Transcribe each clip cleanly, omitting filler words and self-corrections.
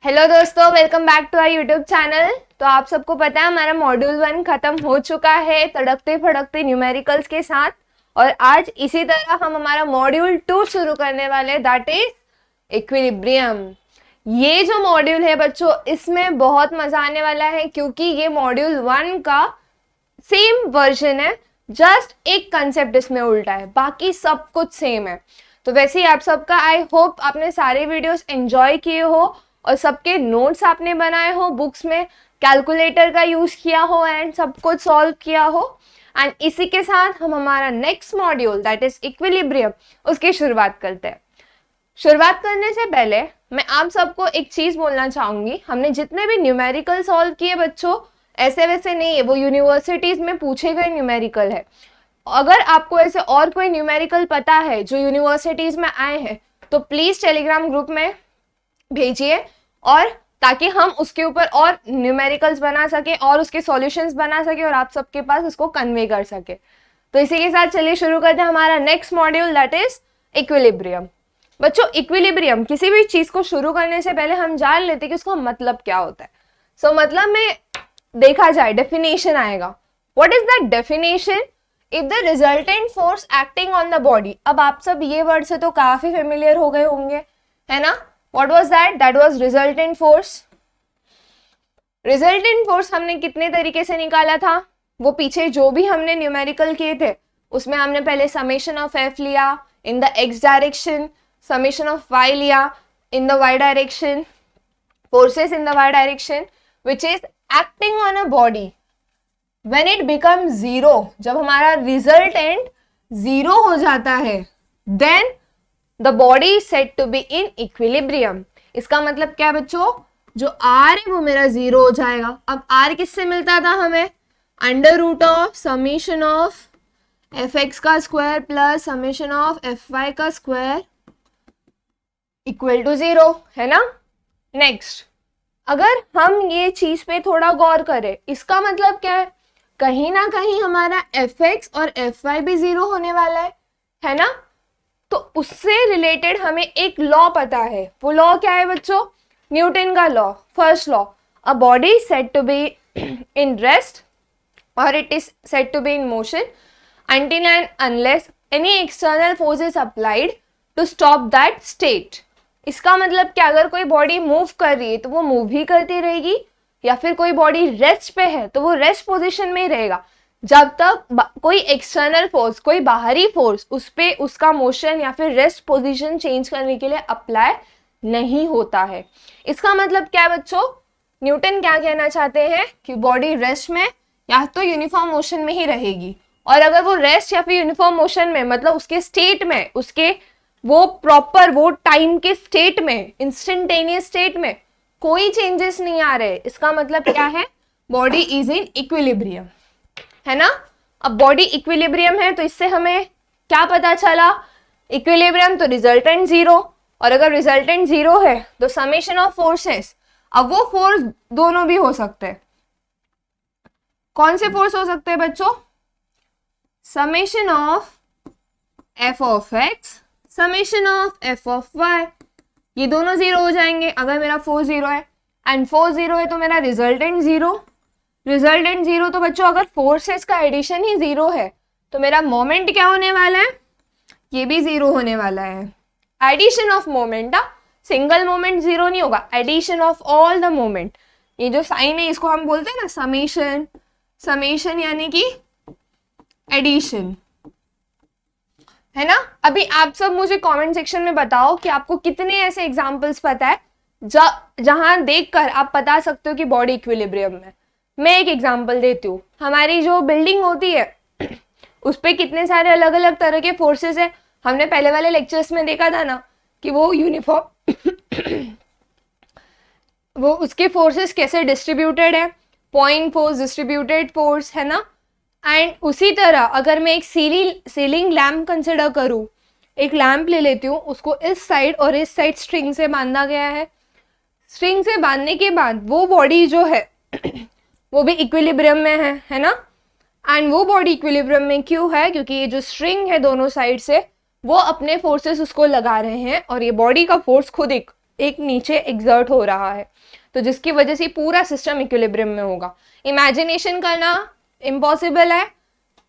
Hello दोस्तों, welcome back to our YouTube channel. तो आप सबको पता है हमारा मॉड्यूल 1 खत्म हो चुका है तड़कते फड़कते न्यूमेरिकल्स के साथ, और आज इसी तरह हम हमारा मॉड्यूल 2 शुरू करने वाले हैं, दैट इज इक्विलिब्रियम। ये जो मॉड्यूल है बच्चों, इसमें बहुत मजा आने वाला है क्योंकि ये मॉड्यूल 1 का सेम वर्जन है, जस्ट एक कंसेप्ट इसमें उल्टा है, बाकी सब कुछ सेम है। तो वैसे ही आप सबका आई होप आपने सारे वीडियोस एंजॉय किए हो और सबके नोट्स आपने बनाए हो, बुक्स में कैलकुलेटर का यूज किया हो एंड सब कुछ सॉल्व किया हो। एंड इसी के साथ हम हमारा next module that is equilibrium उसकी शुरुआत करते हैं। शुरुआत करने से पहले मैं आप सबको एक चीज बोलना चाहूंगी, हमने जितने भी न्यूमेरिकल सॉल्व किए बच्चों, ऐसे वैसे नहीं है, वो यूनिवर्सिटीज में पूछे गए न्यूमेरिकल है। अगर आपको ऐसे और कोई न्यूमेरिकल पता है जो यूनिवर्सिटीज में आए हैं तो प्लीज टेलीग्राम ग्रुप में भेजिए, और ताकि हम उसके ऊपर और न्यूमेरिकल्स बना सके और उसके सॉल्यूशंस बना सके और आप सबके पास उसको कन्वे कर सके। तो इसी के साथ चलिए शुरू करते हैं हमारा next module that is equilibrium. बच्चों, इक्विलिब्रियम, किसी भी चीज को शुरू करने से पहले हम जान लेते हैं कि उसका मतलब क्या होता है। सो मतलब में देखा जाए डेफिनेशन आएगा। What is that definition? If the resultant force acting on the body. अब आप सब ये वर्ड से तो काफी फेमिलियर हो गए होंगे, है ना? What was that? That was resultant force. Resultant force हमने कितने तरीके से निकाला था? वो पीछे जो भी हमने न्यूमेरिकल किए थे उसमें हमने पहले समेशन ऑफ एफ लिया in the X direction, summation of Y लिया in the Y direction, forces in the Y direction which is acting on a body when it become zero. जब हमारा रिजल्टेंट जीरो हो जाता है then the body is said to be in equilibrium. इसका मतलब क्या बच्चों? जो आर है वो मेरा जीरो हो जाएगा। अब आर किससे मिलता था हमें? Under root of summation of F X का square plus summation of F Y का स्क्वायर इक्वल टू जीरो, है ना? नेक्स्ट, अगर हम ये चीज पे थोड़ा गौर करें, इसका मतलब क्या है? कहीं ना कहीं हमारा एफ एक्स और एफ वाई भी जीरो होने वाला है ना? तो उससे रिलेटेड हमें एक लॉ पता है। वो लॉ क्या है बच्चों? न्यूटन का law, first law. A body said to be in rest और it is said to be in motion until and unless any external force is applied to stop that state। इसका मतलब क्या? अगर कोई बॉडी मूव कर रही है तो वो मूव ही करती रहेगी, या फिर कोई बॉडी रेस्ट पे है तो वो रेस्ट पोजीशन में ही रहेगा जब तक कोई एक्सटर्नल फोर्स, कोई बाहरी फोर्स उस पे उसका मोशन या फिर रेस्ट पोजीशन चेंज करने के लिए अप्लाई नहीं होता है। इसका मतलब क्या है बच्चों? न्यूटन क्या कहना चाहते हैं कि बॉडी रेस्ट में या तो यूनिफॉर्म मोशन में ही रहेगी, और अगर वो रेस्ट या फिर यूनिफॉर्म मोशन में मतलब उसके स्टेट में, उसके वो प्रॉपर वो टाइम के स्टेट में, इंस्टेंटेनियस स्टेट में कोई चेंजेस नहीं आ रहे, इसका मतलब क्या है? बॉडी इज इन इक्विलिब्रियम, है ना? अब बॉडी इक्विलिब्रियम है तो इससे हमें क्या पता चला? इक्विलिब्रियम तो रिजल्टेंट जीरो, और अगर रिजल्टेंट जीरो है तो समेशन ऑफ फोर्सेस। अब वो फोर्स दोनों भी हो सकते हैं। कौन से फोर्स हो सकते हैं बच्चों? Summation of f of x, summation of f of y, ये दोनों जीरो हो जाएंगे अगर मेरा फोर्स जीरो है, एंड फोर्स जीरो है तो मेरा रिजल्टेंट जीरो। रिजल्टेंट जीरो तो बच्चों अगर फोर्सेस का एडिशन ही जीरो है तो मेरा मोमेंट क्या होने वाला है? ये भी जीरो होने वाला है। Addition of moment, single moment zero नहीं होगा, addition of all the moment. ये जो साइन है इसको हम बोलते हैं ना समेशन, समेशन यानी कि एडिशन, है ना? अभी आप सब मुझे कमेंट सेक्शन में बताओ कि आपको कितने ऐसे एग्जांपल्स पता है जहां देखकर आप बता सकते हो कि बॉडी इक्विलिब्रियम में। मैं एक एग्जांपल देती हूँ। हमारी जो बिल्डिंग होती है उस पे कितने सारे अलग अलग तरह के फोर्सेस है। हमने पहले वाले लेक्चर्स में देखा था ना कि वो यूनिफॉर्म वो उसके फोर्सेस कैसे डिस्ट्रीब्यूटेड है, पॉइंट फोर्स, डिस्ट्रीब्यूटेड फोर्स, है ना? एंड उसी तरह अगर मैं एक सीलिंग लैम्प कंसिडर करूँ, एक लैम्प ले लेती हूँ, उसको इस साइड और इस साइड स्ट्रिंग से बांधा गया है। स्ट्रिंग से बांधने के बाद वो बॉडी जो है वो भी इक्विलिब्रियम में है ना? एंड वो बॉडी इक्विलिब्रियम में क्यों है? क्योंकि ये जो स्ट्रिंग है दोनों साइड से वो अपने फोर्सेस उसको लगा रहे हैं, और ये बॉडी का फोर्स खुद एक एक नीचे एग्जर्ट हो रहा है, तो जिसकी वजह से पूरा सिस्टम इक्विलिब्रियम में होगा। इमेजिनेशन करना इम्पॉसिबल है,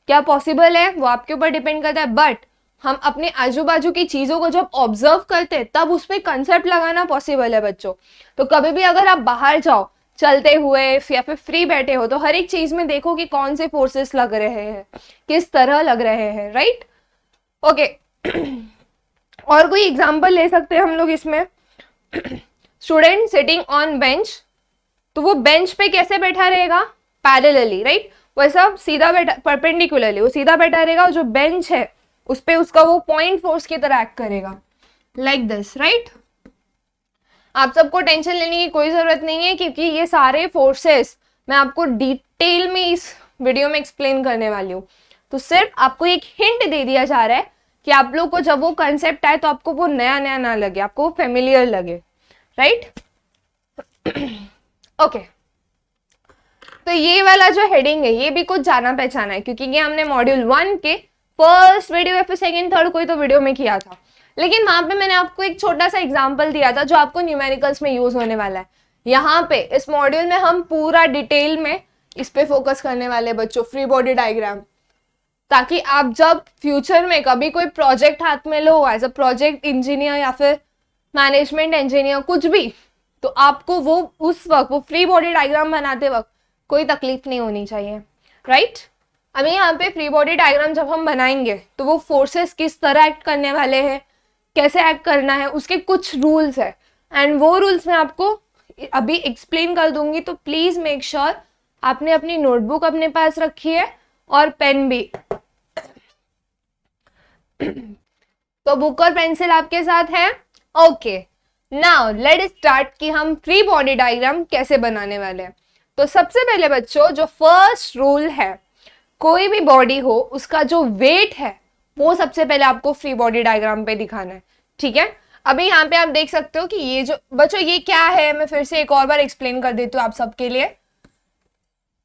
क्या पॉसिबल है वो आपके ऊपर डिपेंड करता है, बट हम अपने आजू बाजू की चीजों को जब ऑब्जर्व करते हैं तब उस पर कंसेप्ट लगाना पॉसिबल है बच्चों। तो कभी भी अगर आप बाहर जाओ चलते हुए या फिर फ्री बैठे हो, तो हर एक चीज में देखो कि कौन से फोर्सेस लग रहे हैं, किस तरह लग रहे हैं, राइट। ओके और कोई एग्जांपल ले सकते हैं हम लोग इसमें। स्टूडेंट सिटिंग ऑन बेंच, तो वो बेंच पे कैसे बैठा रहेगा, पैरेलली, राइट। वैसा सीधा बैठा, परपेंडिकुलरली वो सीधा बैठा रहेगा, जो बेंच है उस पे उसका वो पॉइंट फोर्स की तरह एक्ट करेगा, लाइक दिस, राइट। आप सबको टेंशन लेने की कोई जरूरत नहीं है, क्योंकि ये सारे फोर्सेस मैं आपको डिटेल में इस वीडियो में एक्सप्लेन करने वाली हूँ। तो सिर्फ आपको एक हिंट दे दिया जा रहा है कि आप लोग को जब वो कंसेप्ट आए तो आपको वो नया नया ना लगे, आपको वो फेमिलियर लगे, राइट। ओके तो ये वाला जो हेडिंग है ये भी कुछ जाना पहचाना है, क्योंकि ये हमने मॉड्यूल 1 के फर्स्ट वीडियो या फिर सेकंड थर्ड कोई तो वीडियो में किया था, लेकिन वहां पे मैंने आपको एक छोटा सा एग्जांपल दिया था जो आपको न्यूमेरिकल्स में यूज होने वाला है। यहाँ पे इस मॉड्यूल में हम पूरा डिटेल में इस पे फोकस करने वाले बच्चों, फ्री बॉडी डायग्राम, ताकि आप जब फ्यूचर में कभी कोई प्रोजेक्ट हाथ में लो एज अ प्रोजेक्ट इंजीनियर या फिर मैनेजमेंट इंजीनियर कुछ भी, तो आपको वो उस वक्त वो फ्री बॉडी डायग्राम बनाते वक्त कोई तकलीफ नहीं होनी चाहिए, राइट। अभी यहाँ पे फ्री बॉडी डायग्राम जब हम बनाएंगे तो वो फोर्सेस किस तरह एक्ट करने वाले हैं, कैसे एक्ट करना है, उसके कुछ रूल्स है, एंड वो रूल्स मैं आपको अभी एक्सप्लेन कर दूंगी। तो प्लीज मेक श्योर आपने अपनी नोटबुक अपने पास रखी है और पेन भी। तो बुक और पेंसिल आपके साथ है, ओके। नाउ लेट स्टार्ट कि हम फ्री बॉडी डायग्राम कैसे बनाने वाले हैं। तो सबसे पहले बच्चों जो फर्स्ट रूल है, कोई भी बॉडी हो उसका जो वेट है वो सबसे पहले आपको फ्री बॉडी डायग्राम पे दिखाना है, ठीक है। अभी यहाँ पे आप देख सकते हो कि ये जो बच्चों ये क्या है, मैं फिर से एक और बार एक्सप्लेन कर देती हूँ आप सबके लिए।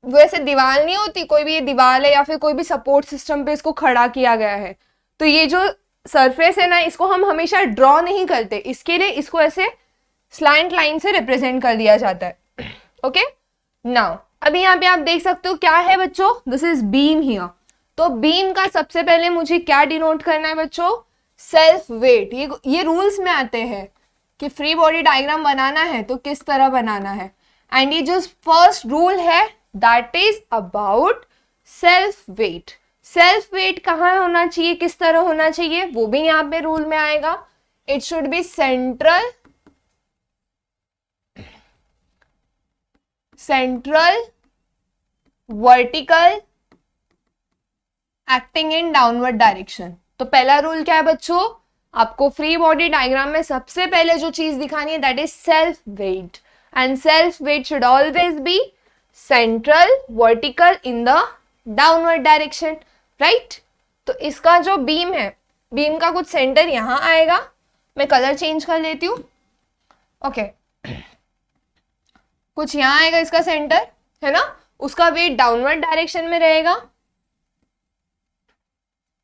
वैसे दीवार नहीं होती, कोई भी ये दीवार है या फिर कोई भी सपोर्ट सिस्टम पे इसको खड़ा किया गया है, तो ये जो सरफेस है ना इसको हम हमेशा ड्रॉ नहीं करते, इसके लिए इसको ऐसे स्लैंट लाइन से रिप्रेजेंट कर दिया जाता है, ओके। नाउ अभी यहाँ पे आप देख सकते हो क्या है बच्चों, दिस इज बीम हियर। तो बीम का सबसे पहले मुझे क्या डिनोट करना है बच्चों, सेल्फ वेट। ये रूल्स में आते हैं कि फ्री बॉडी डायग्राम बनाना है तो किस तरह बनाना है, एंड ये जो फर्स्ट रूल है that is about self weight. Self weight कहाँ होना चाहिए, किस तरह होना चाहिए, वो भी यहाँ पे रूल में आएगा। It should be central vertical acting in downward direction. तो पहला रूल क्या है बच्चों, आपको फ्री बॉडी डायग्राम में सबसे पहले जो चीज दिखानी है that is self weight, and self weight should always B central vertical in the downward direction, right. तो इसका जो बीम है, बीम का कुछ सेंटर यहां आएगा, मैं कलर चेंज कर लेती हूँ, ओके। कुछ यहां आएगा इसका सेंटर, है ना, उसका वेट डाउनवर्ड डायरेक्शन में रहेगा,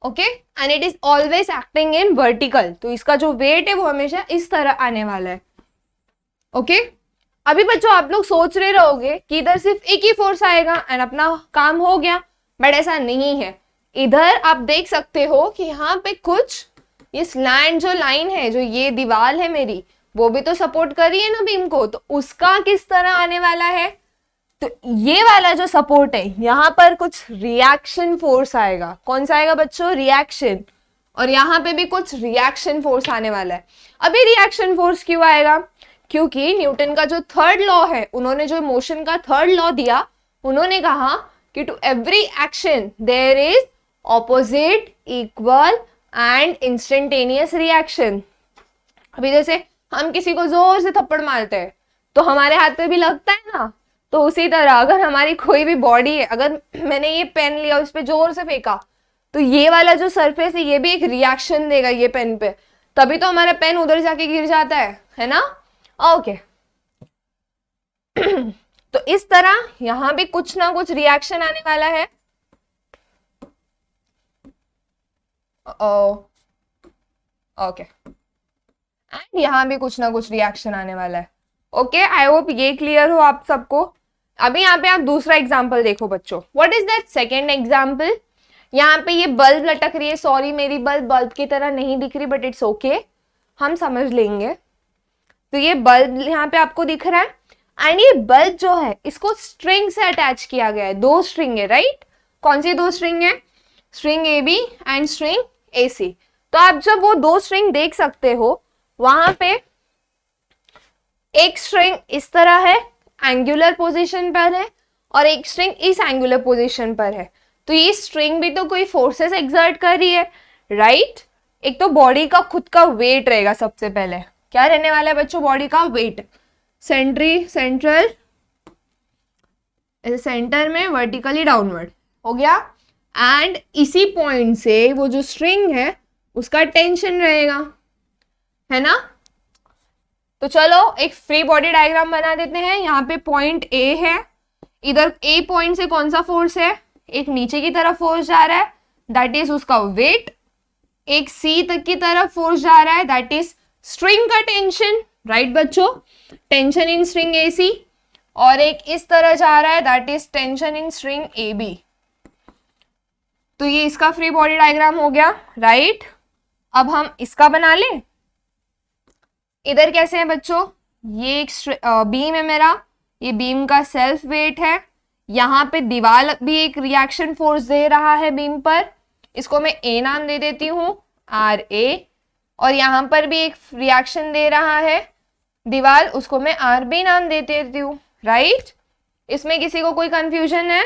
okay, and it is always acting in vertical. तो इसका जो वेट है वो हमेशा इस तरह आने वाला है, ओके। अभी बच्चों आप लोग सोच रहे रहोगे कि इधर सिर्फ एक ही फोर्स आएगा एंड अपना काम हो गया, बट ऐसा नहीं है। इधर आप देख सकते हो कि यहाँ पे कुछ ये स्लैंट जो लाइन है, जो ये दीवार है मेरी, वो भी तो सपोर्ट कर रही है ना बीम को, तो उसका किस तरह आने वाला है, तो ये वाला जो सपोर्ट है यहाँ पर कुछ रिएक्शन फोर्स आएगा। कौन सा आएगा बच्चों, रिएक्शन, और यहाँ पे भी कुछ रिएक्शन फोर्स आने वाला है। अभी रिएक्शन फोर्स क्यों आएगा, क्योंकि न्यूटन का जो थर्ड लॉ है, उन्होंने जो मोशन का थर्ड लॉ दिया, उन्होंने कहा कि to every action there is opposite, equal and instantaneous reaction. अभी जैसे हम किसी को जोर से थप्पड़ मारते हैं तो हमारे हाथ पे भी लगता है ना, तो उसी तरह अगर हमारी कोई भी बॉडी है, अगर मैंने ये पेन लिया उस पर जोर से फेंका, तो ये वाला जो सरफेस है ये भी एक रिएक्शन देगा ये पेन पे, तभी तो हमारा पेन उधर जाके गिर जाता है ना, ओके। तो इस तरह यहां भी कुछ ना कुछ रिएक्शन आने वाला है, ओके। एंड यहाँ भी कुछ ना कुछ रिएक्शन आने वाला है। ओके, आई होप ये क्लियर हो आप सबको। अभी यहाँ पे आप दूसरा एग्जाम्पल देखो बच्चों। What is that second example? यहाँ पे ये बल्ब लटक रही है, सॉरी मेरी बल्ब की तरह नहीं दिख रही, बट इट्स ओके, हम समझ लेंगे। तो ये बल्ब यहाँ पे आपको दिख रहा है, एंड ये बल्ब जो है इसको स्ट्रिंग से अटैच किया गया है, दो स्ट्रिंग है, राइट? कौन सी दो स्ट्रिंग है? String A B and string A C. तो आप जब वो दो स्ट्रिंग देख सकते हो, वहां पे एक स्ट्रिंग इस तरह है, एंगुलर पोजीशन पर है, और एक स्ट्रिंग इस एंगुलर पोजीशन पर है। तो ये स्ट्रिंग भी तो कोई फोर्सेस एक्सर्ट कर रही है, राइट? एक तो बॉडी का खुद का वेट रहेगा, सबसे पहले क्या रहने वाला है बच्चों? बॉडी का वेट, सेंट्रल सेंटर में वर्टिकली डाउनवर्ड हो गया, एंड इसी पॉइंट से वो जो स्ट्रिंग है उसका टेंशन रहेगा, है ना? तो चलो एक फ्री बॉडी डायग्राम बना देते हैं। यहाँ पे पॉइंट ए है, इधर ए पॉइंट से कौन सा फोर्स है? एक नीचे की तरफ फोर्स जा रहा है, दैट इज उसका वेट। एक सी तक की तरफ फोर्स जा रहा है, दैट इज स्ट्रिंग का टेंशन, राइट बच्चों? Tension in string A C. और एक इस तरह जा रहा है, that is tension in string A B. तो ये इसका फ्री बॉडी डायग्राम हो गया, राइट? अब हम इसका बना लें। इधर कैसे है बच्चों? ये एक बीम है मेरा, ये बीम का सेल्फ वेट है, यहाँ पे दीवार भी एक रिएक्शन फोर्स दे रहा है बीम पर, इसको मैं ए नाम दे देती हूँ, आर ए। और यहाँ पर भी एक रिएक्शन दे रहा है दीवार, उसको मैं आर बी नाम दे देती हूँ, राइट? इसमें किसी को कोई कंफ्यूजन है?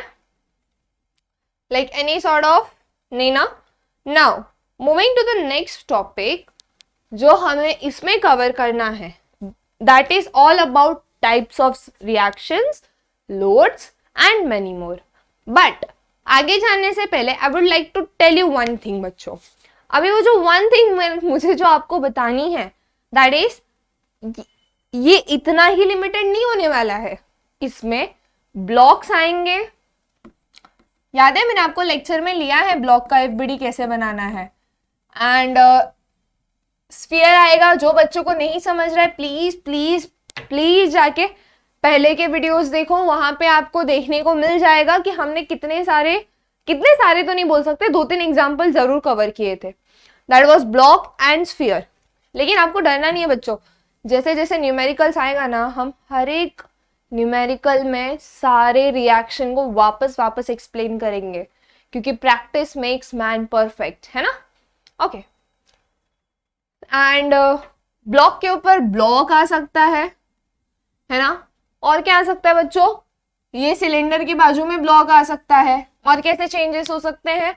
Like any sort of? नहीं ना? Now moving to the next topic जो हमें इसमें कवर करना है, that is all about types of reactions, loads and many more. But आगे जाने से पहले I would like to tell you one thing बच्चों। अभी वो जो वन थिंग मुझे जो आपको बतानी है, दैट इज ये इतना ही लिमिटेड नहीं होने वाला है, इसमें ब्लॉक्स आएंगे। याद है मैंने आपको लेक्चर में लिया है ब्लॉक का एफबीडी कैसे बनाना है, एंड स्फीयर आएगा। जो बच्चों को नहीं समझ रहा है प्लीज प्लीज प्लीज जाके पहले के वीडियोस देखो, वहां पे आपको देखने को मिल जाएगा कि हमने कितने सारे तो नहीं बोल सकते, 2-3 एग्जाम्पल जरूर कवर किए थे। That was block and sphere. लेकिन आपको डरना नहीं है बच्चों, जैसे जैसे न्यूमेरिकल्स आएगा ना, हम हर एक न्यूमेरिकल में सारे रिएक्शन को वापस एक्सप्लेन करेंगे, क्योंकि प्रैक्टिस मेक्स मैन परफेक्ट, है ना? ओके। एंड ब्लॉक के ऊपर ब्लॉक आ सकता है ना? और क्या आ सकता है बच्चों? ये सिलेंडर की बाजू में ब्लॉक आ सकता है। और कैसे चेंजेस हो सकते हैं?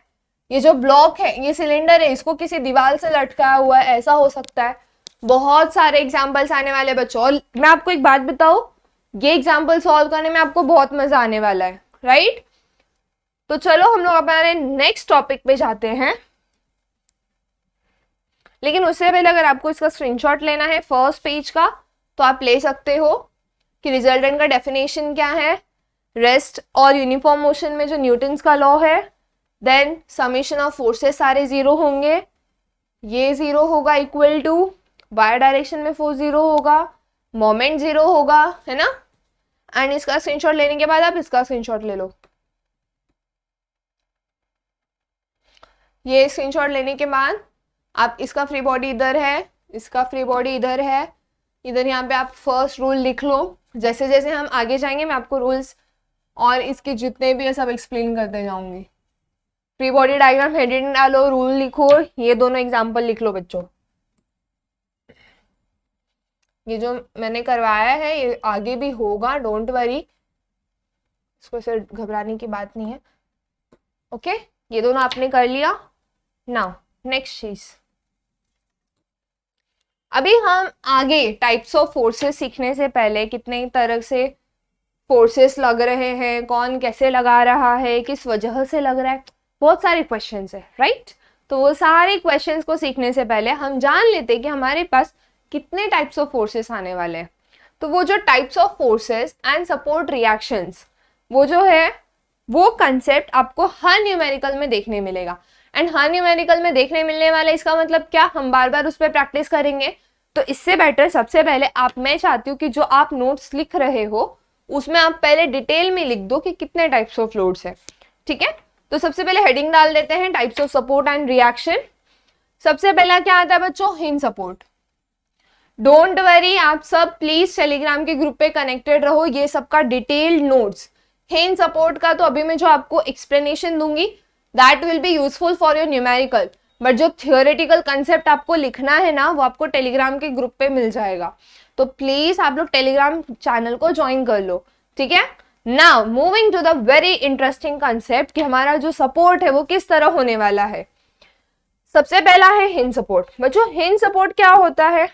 ये जो ब्लॉक है, ये सिलेंडर है, इसको किसी दीवार से लटकाया हुआ है, ऐसा हो सकता है। बहुत सारे एग्जाम्पल्स आने वाले बच्चों, और मैं आपको एक बात बताऊं, ये एग्जाम्पल सॉल्व करने में आपको बहुत मजा आने वाला है, राइट? तो चलो हम लोग अपने नेक्स्ट टॉपिक पे जाते हैं। लेकिन उससे पहले अगर आपको इसका स्क्रीनशॉट लेना है फर्स्ट पेज का, तो आप ले सकते हो कि रिजल्टेंट का डेफिनेशन क्या है, रेस्ट और यूनिफॉर्म मोशन में जो न्यूटन्स का लॉ है, देन समेशन ऑफ फोर्सेस सारे जीरो होंगे, ये जीरो होगा इक्वल टू वाई डायरेक्शन में फोर्स जीरो होगा, मोमेंट जीरो होगा, है ना? एंड इसका स्क्रीनशॉट लेने के बाद आप इसका स्क्रीनशॉट ले लो। ये स्क्रीनशॉट लेने के बाद आप इसका फ्री बॉडी इधर है, इसका फ्री बॉडी इधर है, इधर यहाँ पे आप फर्स्ट रूल लिख लो। जैसे जैसे हम आगे जाएंगे मैं आपको रूल्स और इसके जितने भी है सब एक्सप्लेन करते जाऊंगी। फ्री बॉडी डायग्राम हेडिंग डालो, रूल लिखो, ये दोनों एग्जाम्पल लिख लो बच्चों। ये जो मैंने करवाया है ये आगे भी होगा, डोंट वरी, इसको सिर्फ घबराने की बात नहीं है। ओके, ये दोनों आपने कर लिया। नाउ नेक्स्ट चीज, अभी हम आगे टाइप्स ऑफ फोर्सेस सीखने से पहले कितने तरह से फोर्सेस लग रहे हैं, कौन कैसे लगा रहा है, किस वजह से लग रहा है, बहुत सारे क्वेश्चंस है, राइट? तो वो सारे क्वेश्चंस को सीखने से पहले हम जान लेते हैं कि हमारे पास कितने टाइप्स ऑफ फोर्सेस आने वाले हैं। तो वो जो types of forces and support reactions, वो जो है वो कंसेप्ट आपको हर न्यूमेरिकल में देखने मिलेगा। एंड हर न्यूमेरिकल में देखने मिलने वाला, इसका मतलब क्या, हम बार बार उस पर प्रैक्टिस करेंगे तो इससे बेटर सबसे पहले मैं चाहती हूँ कि जो आप नोट्स लिख रहे हो उसमें आप पहले डिटेल में लिख दो कि कितने टाइप्स ऑफ लोड्स है, ठीक है। तो सबसे पहले हेडिंग डाल देते हैं, types of support and reaction. सबसे पहला क्या आता है बच्चों, हिंज सपोर्ट। डोंट वरी, आप सब प्लीज टेलीग्राम के ग्रुप पे कनेक्टेड रहो, ये सबका डिटेल्ड नोट्स। हिंज सपोर्ट का तो अभी मैं जो आपको एक्सप्लेनेशन दूंगी that will be useful for your numerical, but जो थियोरेटिकल कंसेप्ट आपको लिखना है ना वो आपको टेलीग्राम के ग्रुप पे मिल जाएगा। तो प्लीज आप लोग टेलीग्राम चैनल को ज्वाइन कर लो, ठीक है। Now moving to the very interesting concept कि हमारा जो सपोर्ट है वो किस तरह होने वाला है। सबसे पहला है हिंज सपोर्ट। बच्चों हिंज सपोर्ट क्या होता है,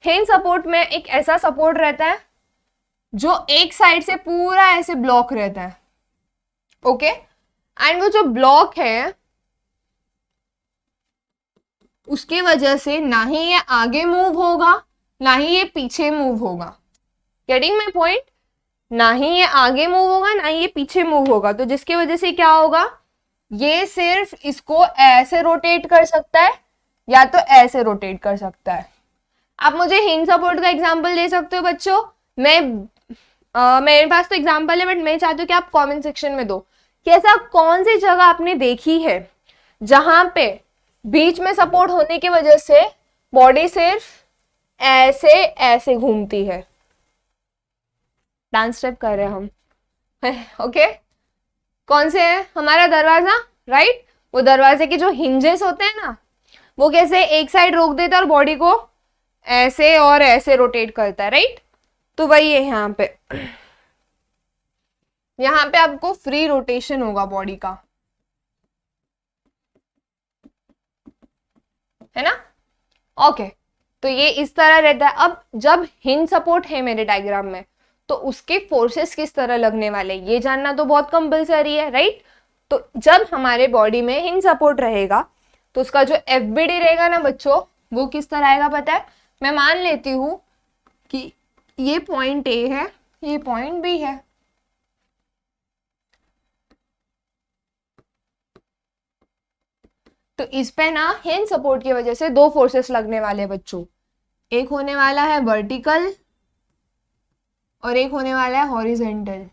हिंज सपोर्ट में एक ऐसा सपोर्ट रहता है जो एक साइड से पूरा ऐसे ब्लॉक रहता है, ओके। एंड वो जो ब्लॉक है उसकी वजह से ना ही ये आगे मूव होगा ना ही ये पीछे मूव होगा। गेटिंग माय पॉइंट, ना ही ये आगे मूव होगा ना ही ये पीछे मूव होगा। तो जिसकी वजह से क्या होगा, ये सिर्फ इसको ऐसे रोटेट कर सकता है या तो ऐसे रोटेट कर सकता है। आप मुझे हिंज सपोर्ट का एग्जांपल दे सकते हो बच्चों, मेरे पास तो एग्जांपल है बट मैं चाहती हूँ कि आप कमेंट सेक्शन में दो कि ऐसा कौन सी जगह आपने देखी है जहां पे बीच में सपोर्ट होने की वजह से बॉडी सिर्फ ऐसे ऐसे घूमती है। डांस स्टेप कर रहे हैं हम ओके। कौन से है, हमारा दरवाजा, राइट। वो दरवाजे के जो हिंजेस होते हैं ना वो कैसे एक साइड रोक देता है और बॉडी को ऐसे और ऐसे रोटेट करता है, राइट। तो वही है यहाँ पे, यहाँ पे आपको फ्री रोटेशन होगा बॉडी का, है ना, ओके। तो ये इस तरह रहता है। अब जब हिंज सपोर्ट है मेरे डायग्राम में तो उसके फोर्सेस किस तरह लगने वाले ये जानना तो बहुत कंपलसरी है, राइट। तो जब हमारे बॉडी में हिंज सपोर्ट रहेगा तो उसका जो एफबीडी रहेगा ना बच्चों वो किस तरह आएगा पता है। मैं मान लेती हूं कि ये पॉइंट ए है, ये पॉइंट बी है, तो इस पे ना हिंज सपोर्ट की वजह से दो फोर्सेस लगने वाले हैं बच्चों। एक होने वाला है वर्टिकल और एक होने वाला है हॉरिजेंटल,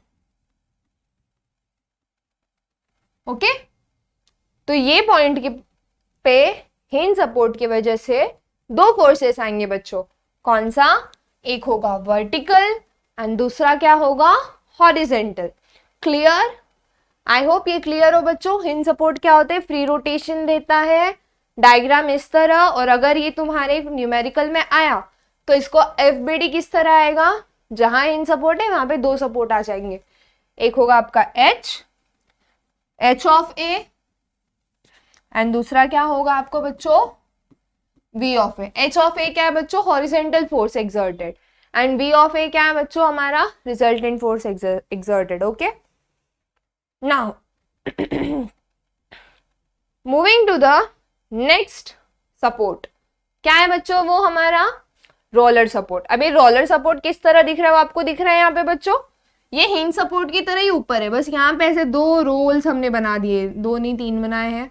ओके। तो ये पॉइंट के पे हिंज सपोर्ट की वजह से दो फोर्सेस आएंगे बच्चों। कौन सा, एक होगा वर्टिकल एंड दूसरा क्या होगा, हॉरिजेंटल। क्लियर, आई होप ये क्लियर हो बच्चों। हिंज सपोर्ट क्या होता है, फ्री रोटेशन देता है, डायग्राम इस तरह। और अगर ये तुम्हारे न्यूमेरिकल में आया तो इसको एफबीडी किस तरह आएगा, जहां हिंज सपोर्ट है वहां पे दो सपोर्ट आ जाएंगे। एक होगा आपका एच ऑफ ए एंड दूसरा क्या होगा आपको बच्चों, V of A. H of A क्या है बच्चों, horizontal force exerted, and V of A क्या है बच्चों, हमारा resultant force exerted, okay. Now moving to the next support, क्या है बच्चों, वो हमारा रोलर सपोर्ट। अभी रोलर सपोर्ट किस तरह दिख रहा है वो आपको दिख रहा है यहाँ पे बच्चों, ये हिंज सपोर्ट की तरह ही ऊपर है, बस यहाँ पे ऐसे दो रोल्स हमने बना दिए, दो नहीं तीन बनाए हैं।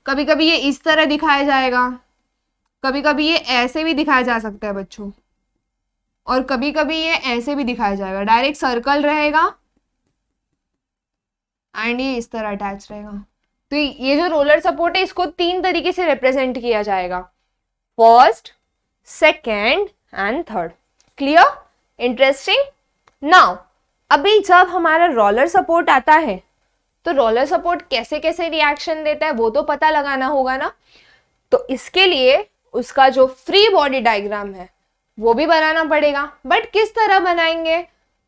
कभी कभी ये इस तरह दिखाया जाएगा, कभी कभी ये ऐसे भी दिखाया जा सकता है बच्चों, और कभी कभी ये ऐसे भी दिखाया जाएगा, डायरेक्ट सर्कल रहेगा एंड ये इस तरह अटैच रहेगा। तो ये जो रोलर सपोर्ट है इसको तीन तरीके से रिप्रेजेंट किया जाएगा, first, second and third. Clear, interesting. Now अभी जब हमारा रोलर सपोर्ट आता है तो रोलर सपोर्ट कैसे कैसे रिएक्शन देता है वो तो पता लगाना होगा ना। तो इसके लिए उसका जो फ्री बॉडी डायग्राम है वो भी बनाना पड़ेगा, बट किस तरह बनाएंगे,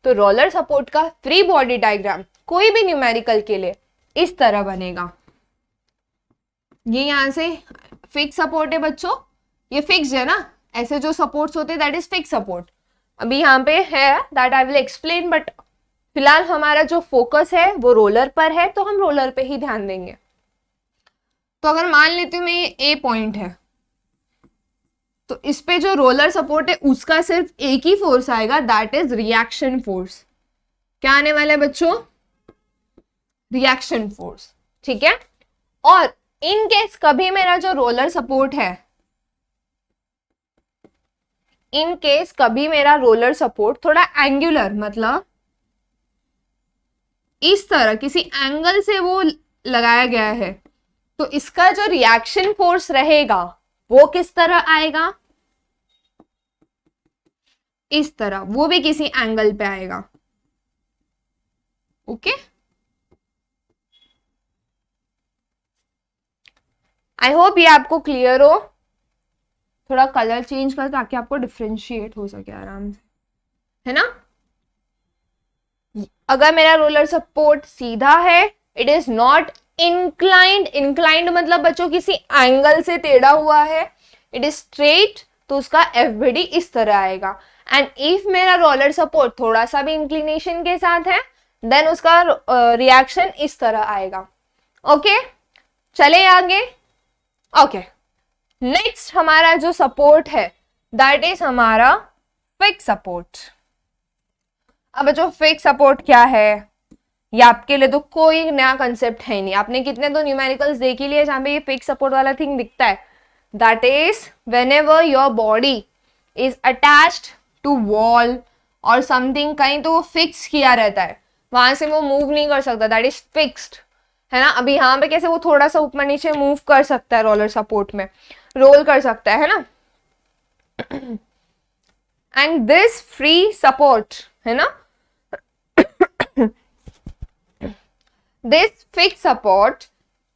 तो रोलर सपोर्ट का फ्री बॉडी डायग्राम कोई भी न्यूमेरिकल के लिए इस तरह बनेगा। ये यहां से फिक्स सपोर्ट है बच्चों, ये फिक्स है ना, ऐसे जो सपोर्ट्स होते हैं दैट इज फिक्स सपोर्ट। अभी यहाँ पे है that I will explain, but फिलहाल हमारा जो फोकस है वो रोलर पर है तो हम रोलर पे ही ध्यान देंगे। तो अगर मान लेती हूँ मैं ये ए पॉइंट है तो इस पे जो रोलर सपोर्ट है उसका सिर्फ एक ही फोर्स आएगा, दैट इज रिएक्शन फोर्स। क्या आने वाला है बच्चों, रिएक्शन फोर्स, ठीक है। और इन केस कभी मेरा जो रोलर सपोर्ट है इन केस कभी मेरा रोलर सपोर्ट थोड़ा एंगुलर, मतलब इस तरह किसी एंगल से वो लगाया गया है, तो इसका जो रिएक्शन फोर्स रहेगा वो किस तरह आएगा, इस तरह, वो भी किसी एंगल पे आएगा। ओके, आई होप ये आपको क्लियर हो। थोड़ा कलर चेंज कर ताकि आपको डिफ्रेंशिएट हो सके आराम से, है ना। अगर मेरा रोलर सपोर्ट सीधा है, it is not inclined, inclined मतलब बच्चों किसी एंगल से टेढ़ा हुआ है, इट इज स्ट्रेट, तो उसका एफबीडी इस तरह आएगा। एंड इफ मेरा रोलर सपोर्ट थोड़ा सा भी इंक्लिनेशन के साथ है, देन उसका रिएक्शन इस तरह आएगा। ओके, चले आगे। ओके, नेक्स्ट हमारा जो सपोर्ट है दैट इज हमारा फिक्स सपोर्ट। अब जो फिक्स सपोर्ट क्या है, ये आपके लिए तो कोई नया कंसेप्ट है नहीं, आपने कितने तो न्यूमेरिकल्स देख ही लिए जहां पे ये फिक्स सपोर्ट वाला थिंग दिखता है। That is whenever your body is attached to wall और समथिंग, कहीं तो वो फिक्स किया रहता है, वहां से वो मूव नहीं कर सकता, दैट इज फिक्स्ड, है ना। अभी यहाँ पे कैसे वो थोड़ा सा ऊपर नीचे मूव कर सकता है, रोलर सपोर्ट में रोल कर सकता है ना। एंड दिस फ्री सपोर्ट, है ना, this fix support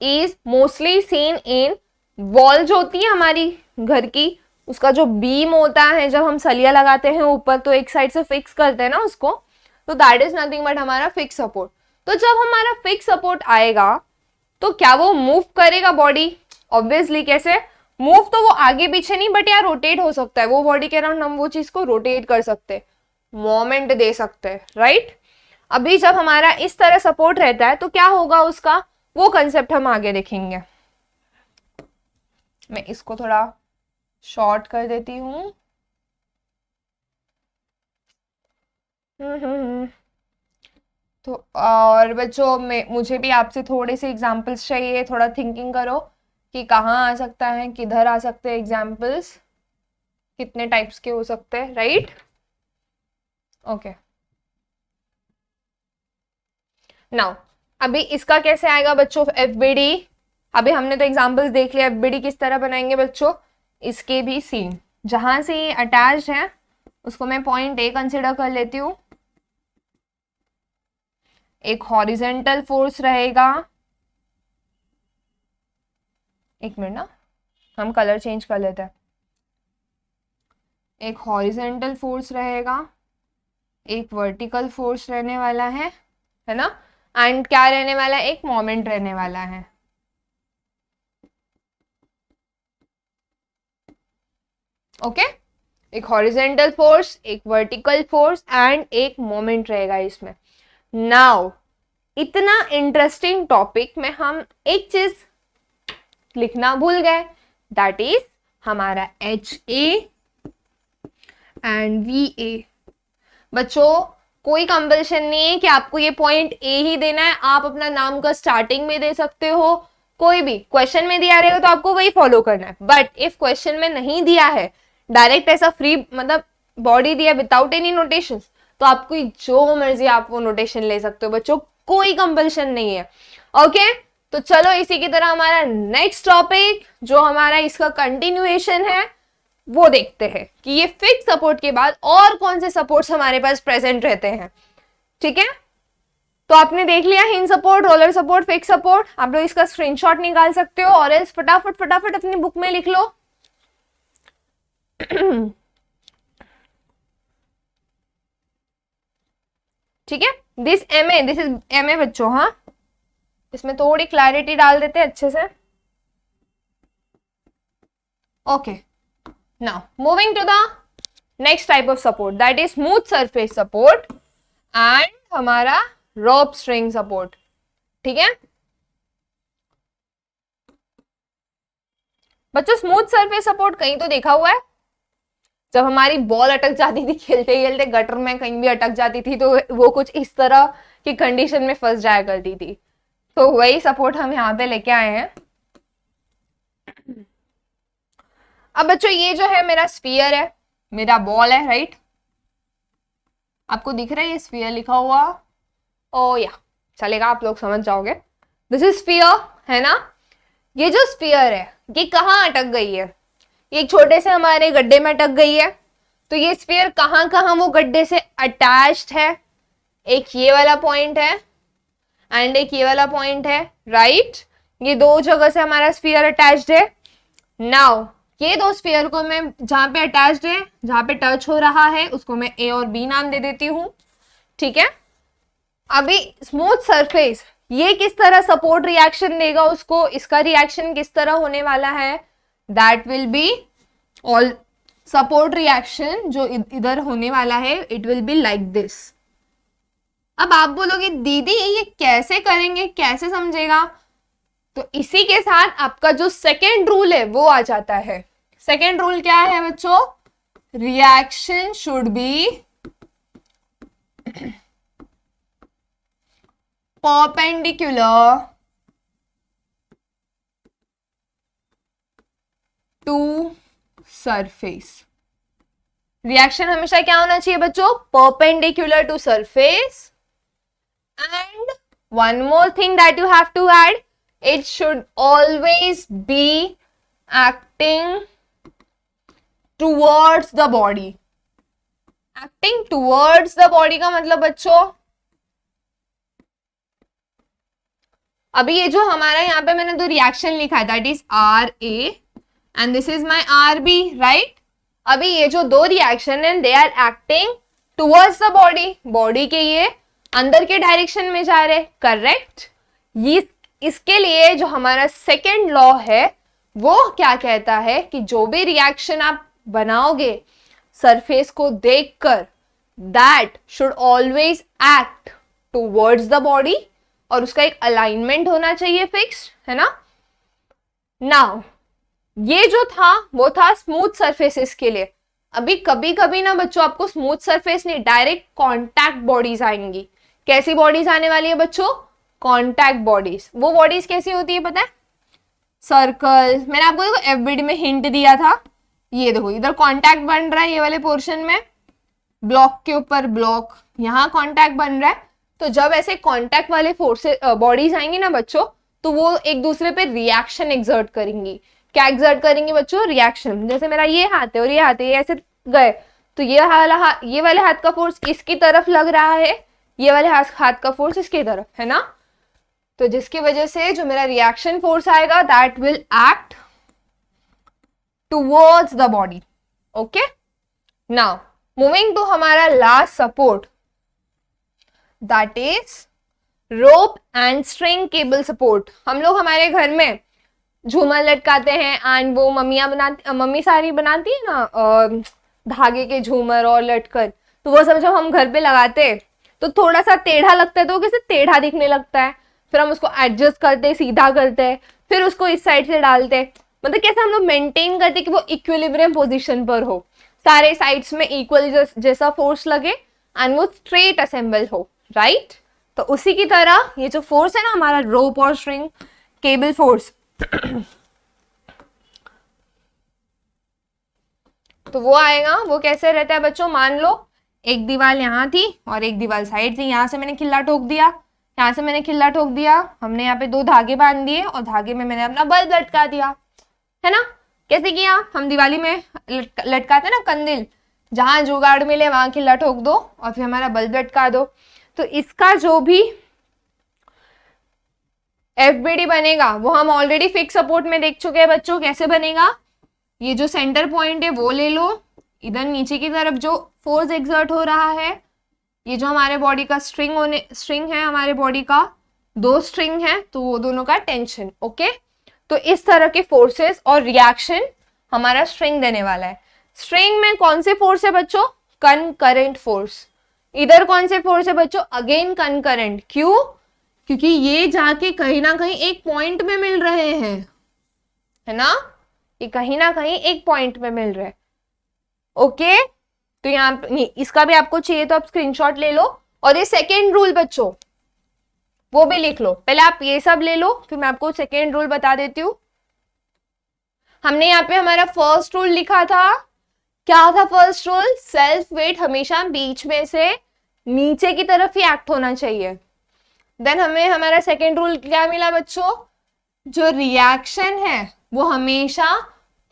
is mostly seen in wall जो होती है हमारी घर की, उसका जो बीम होता है, जब हम सलिया लगाते हैं ऊपर तो एक साइड से फिक्स करते हैं ना उसको, तो दैट इज नथिंग बट हमारा फिक्स सपोर्ट। तो जब हमारा फिक्स सपोर्ट आएगा तो क्या वो मूव करेगा बॉडी? ऑब्वियसली, कैसे मूव, तो वो आगे पीछे नहीं बट यार रोटेट हो सकता है, वो बॉडी के अराउंड हम वो चीज को रोटेट कर सकते हैं, मोमेंट दे सकते हैं, राइट। अभी जब हमारा इस तरह सपोर्ट रहता है तो क्या होगा उसका, वो कंसेप्ट हम आगे देखेंगे। मैं इसको थोड़ा शॉर्ट कर देती हूँ। तो और बच्चों मुझे भी आपसे थोड़े से एग्जाम्पल्स चाहिए, थोड़ा थिंकिंग करो कि कहाँ आ सकता है, किधर आ सकते हैं एग्जाम्पल्स, कितने टाइप्स के हो सकते हैं, राइट। ओके, नाउ अभी इसका कैसे आएगा बच्चों एफबीडी। अभी हमने तो एग्जाम्पल्स देख लिया, एफबीडी किस तरह बनाएंगे बच्चों, इसके भी सेम, जहां से ये अटैच है उसको मैं पॉइंट ए कंसिडर कर लेती हूँ। एक हॉरिजेंटल फोर्स रहेगा, एक मिनट ना, हम कलर चेंज कर लेते हैं। एक हॉरिजेंटल फोर्स रहेगा, एक वर्टिकल फोर्स रहने वाला है ना, एंड क्या रहने वाला है, एक मोमेंट रहने वाला है। ओके, एक हॉरिजेंटल फोर्स, एक वर्टिकल फोर्स एंड एक मोमेंट रहेगा इसमें। नाउ इतना इंटरेस्टिंग टॉपिक में हम एक चीज लिखना भूल गए, दैट इज हमारा HA एंड VA। बच्चों कोई कंपल्शन नहीं है कि आपको ये पॉइंट ए ही देना है, आप अपना नाम का स्टार्टिंग में दे सकते हो, कोई भी क्वेश्चन में दिया रहेगा तो आपको वही फॉलो करना है। बट इफ क्वेश्चन में नहीं दिया है, डायरेक्ट ऐसा फ्री मतलब बॉडी दिया विदाउट एनी नोटेशन, तो आपको जो मर्जी आप वो नोटेशन ले सकते हो बच्चों, कोई कंपल्शन नहीं है। ओके, तो चलो इसी की तरह हमारा नेक्स्ट टॉपिक जो हमारा इसका कंटिन्यूएशन है वो देखते हैं कि ये फिक्स सपोर्ट के बाद और कौन से सपोर्ट्स हमारे पास प्रेजेंट रहते हैं। ठीक है, तो आपने देख लिया hinge support, roller support, fix support. आप लोग इसका स्क्रीनशॉट निकाल सकते हो और एल्स फटाफट फटाफट अपनी बुक में लिख लो। ठीक है, दिस इज MA बच्चों। हाँ, इसमें थोड़ी क्लैरिटी डाल देते हैं अच्छे से। Okay, now moving to the next type of support, that is smooth surface support and हमारा रोप स्ट्रिंग सपोर्ट। ठीक है बच्चों, स्मूथ सरफेस सपोर्ट कहीं तो देखा हुआ है, जब हमारी बॉल अटक जाती थी खेलते खेलते गटर में कहीं भी अटक जाती थी तो वो कुछ इस तरह की कंडीशन में फंस जाया करती थी, तो वही सपोर्ट हम यहाँ पे लेके आए हैं। अब बच्चों ये जो है मेरा स्फीयर है, मेरा बॉल है, राइट? आपको दिख रहा है ये स्फीयर लिखा हुआ? ओ या, चलेगा, आप लोग समझ जाओगे। दिस इज स्फीयर, है ना? ये जो स्फीयर है ये कहाँ अटक गई है? ये एक छोटे से हमारे गड्ढे में अटक गई है। तो ये स्फीयर कहाँ कहाँ वो गड्ढे से अटैच्ड है? एक ये वाला पॉइंट है एंड एक ये वाला पॉइंट है, राइट? ये दो जगह से हमारा स्फीयर अटैच्ड है। नाउ ये दो स्फीयर को मैं जहां पे अटैच्ड है, जहां पे टच हो रहा है, उसको मैं ए और बी नाम दे देती हूँ, ठीक है? अभी स्मूथ सरफेस ये किस तरह सपोर्ट रिएक्शन देगा उसको, इसका रिएक्शन किस तरह होने वाला है? That will be all support reaction जो इधर होने वाला है, it will be like this. अब आप बोलोगे दीदी ये कैसे करेंगे, कैसे समझेगा? तो इसी के साथ आपका जो सेकेंड रूल है वो आ जाता है। सेकेंड रूल क्या है बच्चों? Reaction should be perpendicular to surface. Reaction हमेशा क्या होना चाहिए बच्चों? Perpendicular to surface. And one more thing that you have to add, it should always be acting towards the body. Acting towards the body का मतलब बच्चों, अभी ये जो हमारा यहाँ पे मैंने दो रिएक्शन लिखा है, that is R A and this is my R B, right? अभी ये जो दो रिएक्शन है they are acting towards the body, body के ये अंदर के डायरेक्शन में जा रहे, करेक्ट? ये इसके लिए जो हमारा सेकेंड लॉ है वो क्या कहता है कि जो भी रिएक्शन आप बनाओगे सरफेस को देखकर, that should always act towards the body और उसका एक अलाइनमेंट होना चाहिए फिक्स्ड, है ना? नाउ ये जो था वो था स्मूथ सरफेसेस के लिए। अभी कभी कभी ना बच्चों आपको स्मूथ सरफेस नहीं, डायरेक्ट कॉन्टैक्ट बॉडीज आएंगी। कैसी बॉडीज आने वाली है बच्चों? Contact bodies. वो बॉडीज कैसी होती है पता है? सर्कल। मैंने आपको देखो एफबीडी में हिंट दिया था, ये देखो इधर कॉन्टैक्ट बन रहा है ये वाले पोर्शन में, ब्लॉक के ऊपर ब्लॉक, यहाँ कॉन्टैक्ट बन रहा है। तो जब ऐसे कॉन्टैक्ट वाले फोर्सेस बॉडीज आएंगी ना बच्चों, तो वो एक दूसरे पे रिएक्शन एक्सर्ट करेंगी। क्या एक्सर्ट करेंगी बच्चों? रिएक्शन। जैसे मेरा ये हाथ है और ये हाथ है, ये ऐसे गए तो ये वाले हाथ का फोर्स इसकी तरफ लग रहा है, ये वाले हाथ का फोर्स इसकी तरफ, है ना? तो जिसकी वजह से जो मेरा रिएक्शन फोर्स आएगा that will act towards the body. Okay, now moving to हमारा last support, that is rope and string cable support. हम लोग हमारे घर में झूमर लटकाते हैं एंड वो मम्मी सारी बनाती है ना धागे के झूमर और लटकन, तो वो सब जब हम घर पे लगाते तो थोड़ा सा टेढ़ा लगता है, तो कैसे टेढ़ा दिखने लगता है, फिर हम उसको एडजस्ट करते, सीधा करते, फिर उसको इस साइड से डालते, मतलब कैसे हम लोग मेंटेन करते कि वो इक्विलिब्रियम पोजीशन पर हो, सारे साइड्स में इक्वल जैसा फोर्स लगे एंड वो स्ट्रेट असेंबल हो, राइट? तो उसी की तरह ये जो फोर्स है ना हमारा रोप और स्ट्रिंग केबल फोर्स तो वो आएगा, वो कैसे रहता है बच्चों? मान लो एक दीवार यहाँ थी और एक दीवार साइड थी, यहाँ से मैंने खिल्ला ठोक दिया, यहाँ से मैंने खिल्ला ठोक दिया, हमने यहाँ पे दो धागे बांध दिए और धागे में मैंने अपना बल्ब लटका दिया, है ना? कैसे किया? हम दिवाली में लटकाते ना कंदिल, जहां जुगाड़ मिले वहां खिल्ला ठोक दो और फिर हमारा बल्ब लटका दो। तो इसका जो भी एफबीडी बनेगा वो हम ऑलरेडी फिक्स सपोर्ट में देख चुके हैं बच्चों। कैसे बनेगा? ये जो सेंटर पॉइंट है वो ले लो, इधर नीचे की तरफ जो फोर्स एक्सर्ट हो रहा है, ये जो हमारे बॉडी का स्ट्रिंग है, हमारे बॉडी का दो स्ट्रिंग है, तो वो दोनों का टेंशन, ओके? तो इस तरह के फोर्सेस और रिएक्शन हमारा स्ट्रिंग देने वाला है। स्ट्रिंग में कौन से फोर्स है बच्चों? Concurrent force. इधर कौन से फोर्स है बच्चों? Again concurrent. क्यों? क्योंकि ये जाके कहीं ना कहीं एक पॉइंट में मिल रहे हैं, है ना? ये कहीं ना कहीं एक पॉइंट में मिल रहे हैं, ओके? तो यहाँ इसका भी आपको चाहिए तो आप स्क्रीनशॉट ले लो। और ये सेकेंड रूल बच्चों वो भी लिख लो, पहले आप ये सब ले लो फिर मैं आपको सेकेंड रूल बता देती हूँ। हमने यहाँ पे हमारा फर्स्ट रूल लिखा था क्या था फर्स्ट रूल? सेल्फ वेट हमेशा बीच में से नीचे की तरफ ही एक्ट होना चाहिए। देन हमें हमारा सेकेंड रूल क्या मिला बच्चों? जो रिएक्शन है वो हमेशा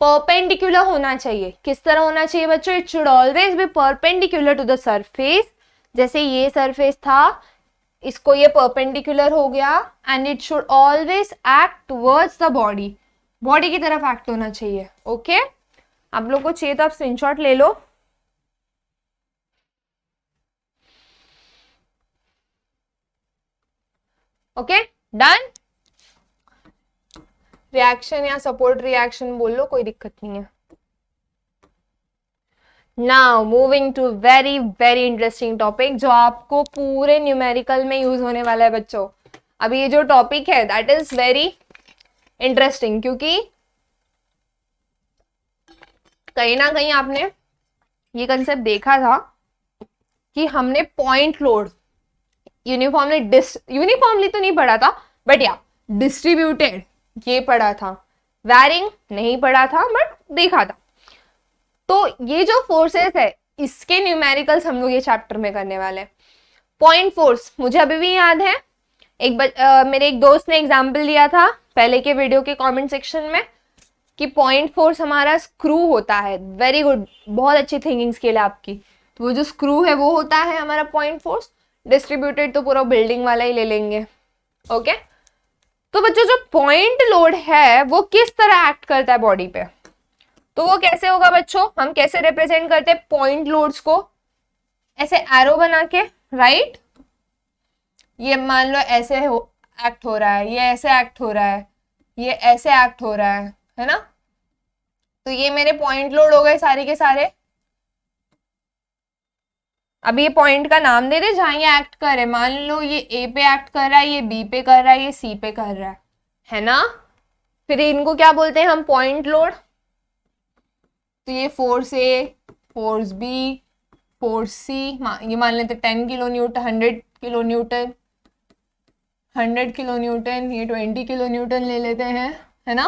परपेंडिकुलर होना चाहिए। किस तरह होना चाहिए बच्चों? It should always be perpendicular to the surface. जैसे ये सरफेस था, इसको ये परपेंडिकुलर हो गया, and it should always act towards the body. Body की तरफ एक्ट होना चाहिए। ओके, आप लोग को चाहिए तो आप स्क्रीनशॉट ले लो। Okay, done. रिएक्शन या सपोर्ट रिएक्शन बोल लो, कोई दिक्कत नहीं है। Now moving to very very interesting topic जो आपको पूरे न्यूमेरिकल में यूज होने वाला है बच्चों। अभी ये जो टॉपिक है दैट इज वेरी इंटरेस्टिंग, क्योंकि कहीं ना कहीं आपने ये देखा था कि हमने पॉइंट लोड यूनिफॉर्मली तो नहीं पढ़ा था, बट या डिस्ट्रीब्यूटेड ये पढ़ा था, वैरिंग नहीं पढ़ा था बट देखा था। तो ये जो फोर्सेस है इसके न्यूमेरिकल्स हम लोग ये चैप्टर में करने वाले हैं। पॉइंट फोर्स मुझे अभी भी याद है, मेरे एक दोस्त ने एग्जाम्पल दिया था पहले के वीडियो के कमेंट सेक्शन में कि पॉइंट फोर्स हमारा स्क्रू होता है। वेरी गुड, बहुत अच्छी थिंकिंग स्किल है आपकी। तो वो जो स्क्रू है वो होता है हमारा पॉइंट फोर्स। डिस्ट्रीब्यूटेड तो पूरा बिल्डिंग वाला ही ले लेंगे। ओके, तो बच्चों जो पॉइंट लोड है वो किस तरह एक्ट करता है बॉडी पे, तो वो कैसे होगा बच्चों? हम कैसे रिप्रेजेंट करते हैं पॉइंट लोड्स को? ऐसे एरो बना के, राइट? ये मान लो ऐसे एक्ट हो रहा है, ये ऐसे एक्ट हो रहा है, ये ऐसे एक्ट हो रहा है ना? तो ये मेरे पॉइंट लोड हो गए सारे के सारे। अब ये पॉइंट का नाम दे दे जहां ये एक्ट कर रहे। मान लो ये ए पे एक्ट कर रहा है, ये बी पे कर रहा है, ये सी पे कर रहा है ना? फिर इनको क्या बोलते हैं हम? Point load. तो ये फोर्स ए, फोर्स बी, फोर्स सी, ये मान लेते 10 kilo Newton, 100 kilo Newton, 100 kilo Newton, ये 20 किलो न्यूटन ले लेते हैं, है ना?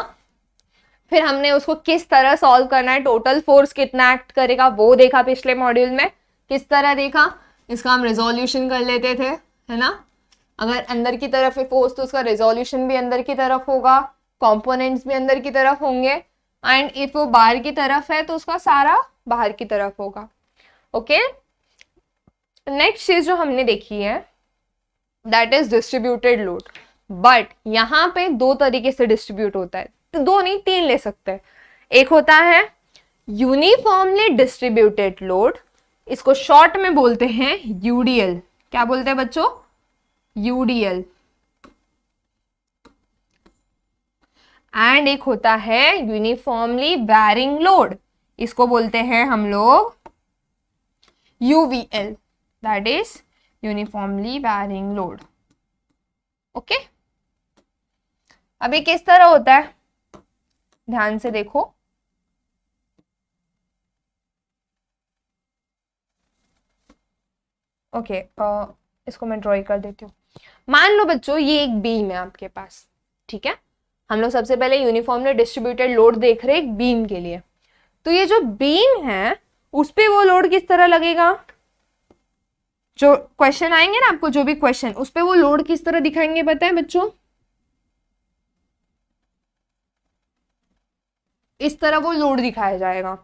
फिर हमने उसको किस तरह सॉल्व करना है, टोटल फोर्स कितना एक्ट करेगा वो देखा पिछले मॉड्यूल में। किस तरह देखा? इसका हम रेजोल्यूशन कर लेते थे, है ना? अगर अंदर की तरफ है फोर्स तो उसका रेजोल्यूशन भी अंदर की तरफ होगा, कंपोनेंट्स भी अंदर की तरफ होंगे, एंड इफ वो बाहर की तरफ है तो उसका सारा बाहर की तरफ होगा। ओके, नेक्स्ट चीज जो हमने देखी है that is distributed load. But यहाँ पे दो तरीके से डिस्ट्रीब्यूट होता है, तो दो नहीं तीन ले सकते हैं। एक होता है यूनिफॉर्मली डिस्ट्रीब्यूटेड लोड, इसको शॉर्ट में बोलते हैं यूडीएल। क्या बोलते हैं बच्चों? यूडीएल। एंड एक होता है यूनिफॉर्मली वैरिंग लोड, इसको बोलते हैं हम लोग UVL, that is uniformly varying load. Okay, अभी किस तरह होता है ध्यान से देखो। ओके, इसको मैं ड्रॉ कर देती हूँ। मान लो बच्चों ये एक बीम है आपके पास, ठीक है? हम लोग सबसे पहले यूनिफॉर्मली डिस्ट्रीब्यूटेड लोड देख रहे हैं एक बीम के लिए। तो ये जो बीम है उस पे वो लोड किस तरह लगेगा? जो क्वेश्चन आएंगे ना आपको, जो भी क्वेश्चन, उस पे वो लोड किस तरह दिखाएंगे पता है बच्चों? इस तरह वो लोड दिखाया जाएगा।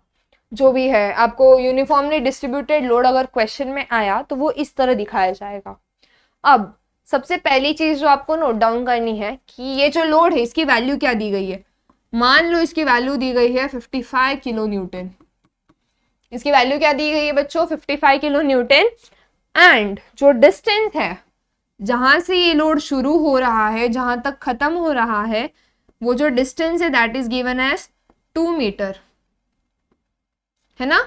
जो भी है आपको यूनिफॉर्मली डिस्ट्रीब्यूटेड लोड अगर क्वेश्चन में आया तो वो इस तरह दिखाया जाएगा। अब सबसे पहली चीज जो आपको नोट डाउन करनी है कि ये जो लोड है इसकी वैल्यू क्या दी गई है। मान लो इसकी वैल्यू दी गई है 55 किलो न्यूटन। इसकी वैल्यू क्या दी गई है बच्चों? 55 किलो न्यूटन। एंड जो डिस्टेंस है जहां से ये लोड शुरू हो रहा है जहां तक खत्म हो रहा है, वो जो डिस्टेंस है that is given as 2 metre, है ना?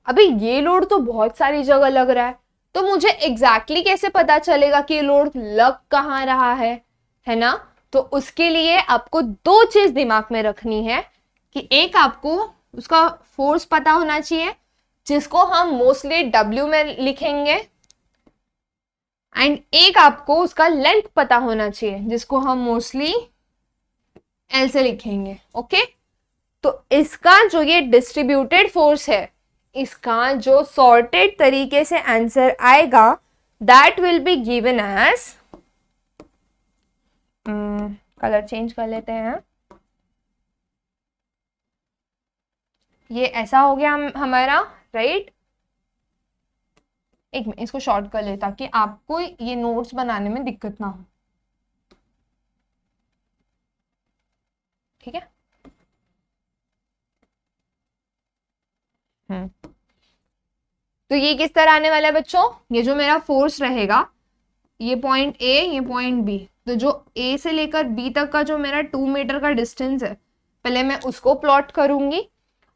अभी ये लोड तो बहुत सारी जगह लग रहा है, तो मुझे एग्जैक्टली कैसे पता चलेगा कि ये लोड लग कहाँ रहा है ना? तो उसके लिए आपको दो चीज दिमाग में रखनी है कि एक आपको उसका फोर्स पता होना चाहिए जिसको हम मोस्टली डब्ल्यू में लिखेंगे, एंड एक आपको उसका लेंथ पता होना चाहिए जिसको हम मोस्टली एल से लिखेंगे। ओके, तो इसका जो ये डिस्ट्रीब्यूटेड फोर्स है, इसका जो सॉर्टेड तरीके से आंसर आएगा, that will be given as, colour change कर लेते हैं, ये ऐसा हो गया हमारा, राइट। एक मिनट, इसको शॉर्ट कर ले ताकि आपको ये नोट्स बनाने में दिक्कत ना हो, ठीक है। तो ये किस तरह आने वाला है बच्चों, ये जो मेरा फोर्स रहेगा, ये पॉइंट ए, ये पॉइंट बी, तो जो ए से लेकर बी तक का जो मेरा 2 मीटर का डिस्टेंस है, पहले मैं उसको प्लॉट करूंगी।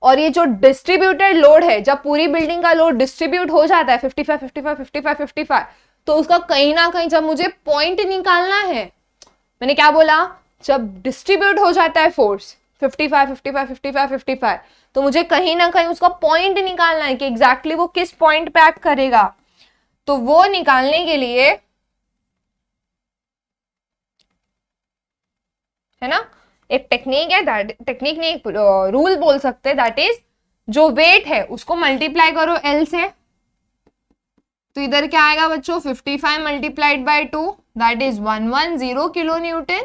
और ये जो डिस्ट्रीब्यूटेड लोड है, जब पूरी बिल्डिंग का लोड डिस्ट्रीब्यूट हो जाता है 55 55 55 55, तो उसका कहीं ना कहीं जब मुझे पॉइंट निकालना है, मैंने क्या बोला, जब डिस्ट्रीब्यूट हो जाता है फोर्स 55 55 55 55, तो मुझे कहीं ना कहीं उसका पॉइंट निकालना है कि एग्जैक्टली वो किस पॉइंट पे एक्ट करेगा। तो वो निकालने के लिए, है ना, एक टेक्निक है, टेक्निक नहीं, एक रूल बोल सकते हैं, दैट इज जो वेट है उसको मल्टीप्लाई करो एल से, तो इधर क्या आएगा बच्चों, 55 multiplied by 2, that is 110 kilo Newton.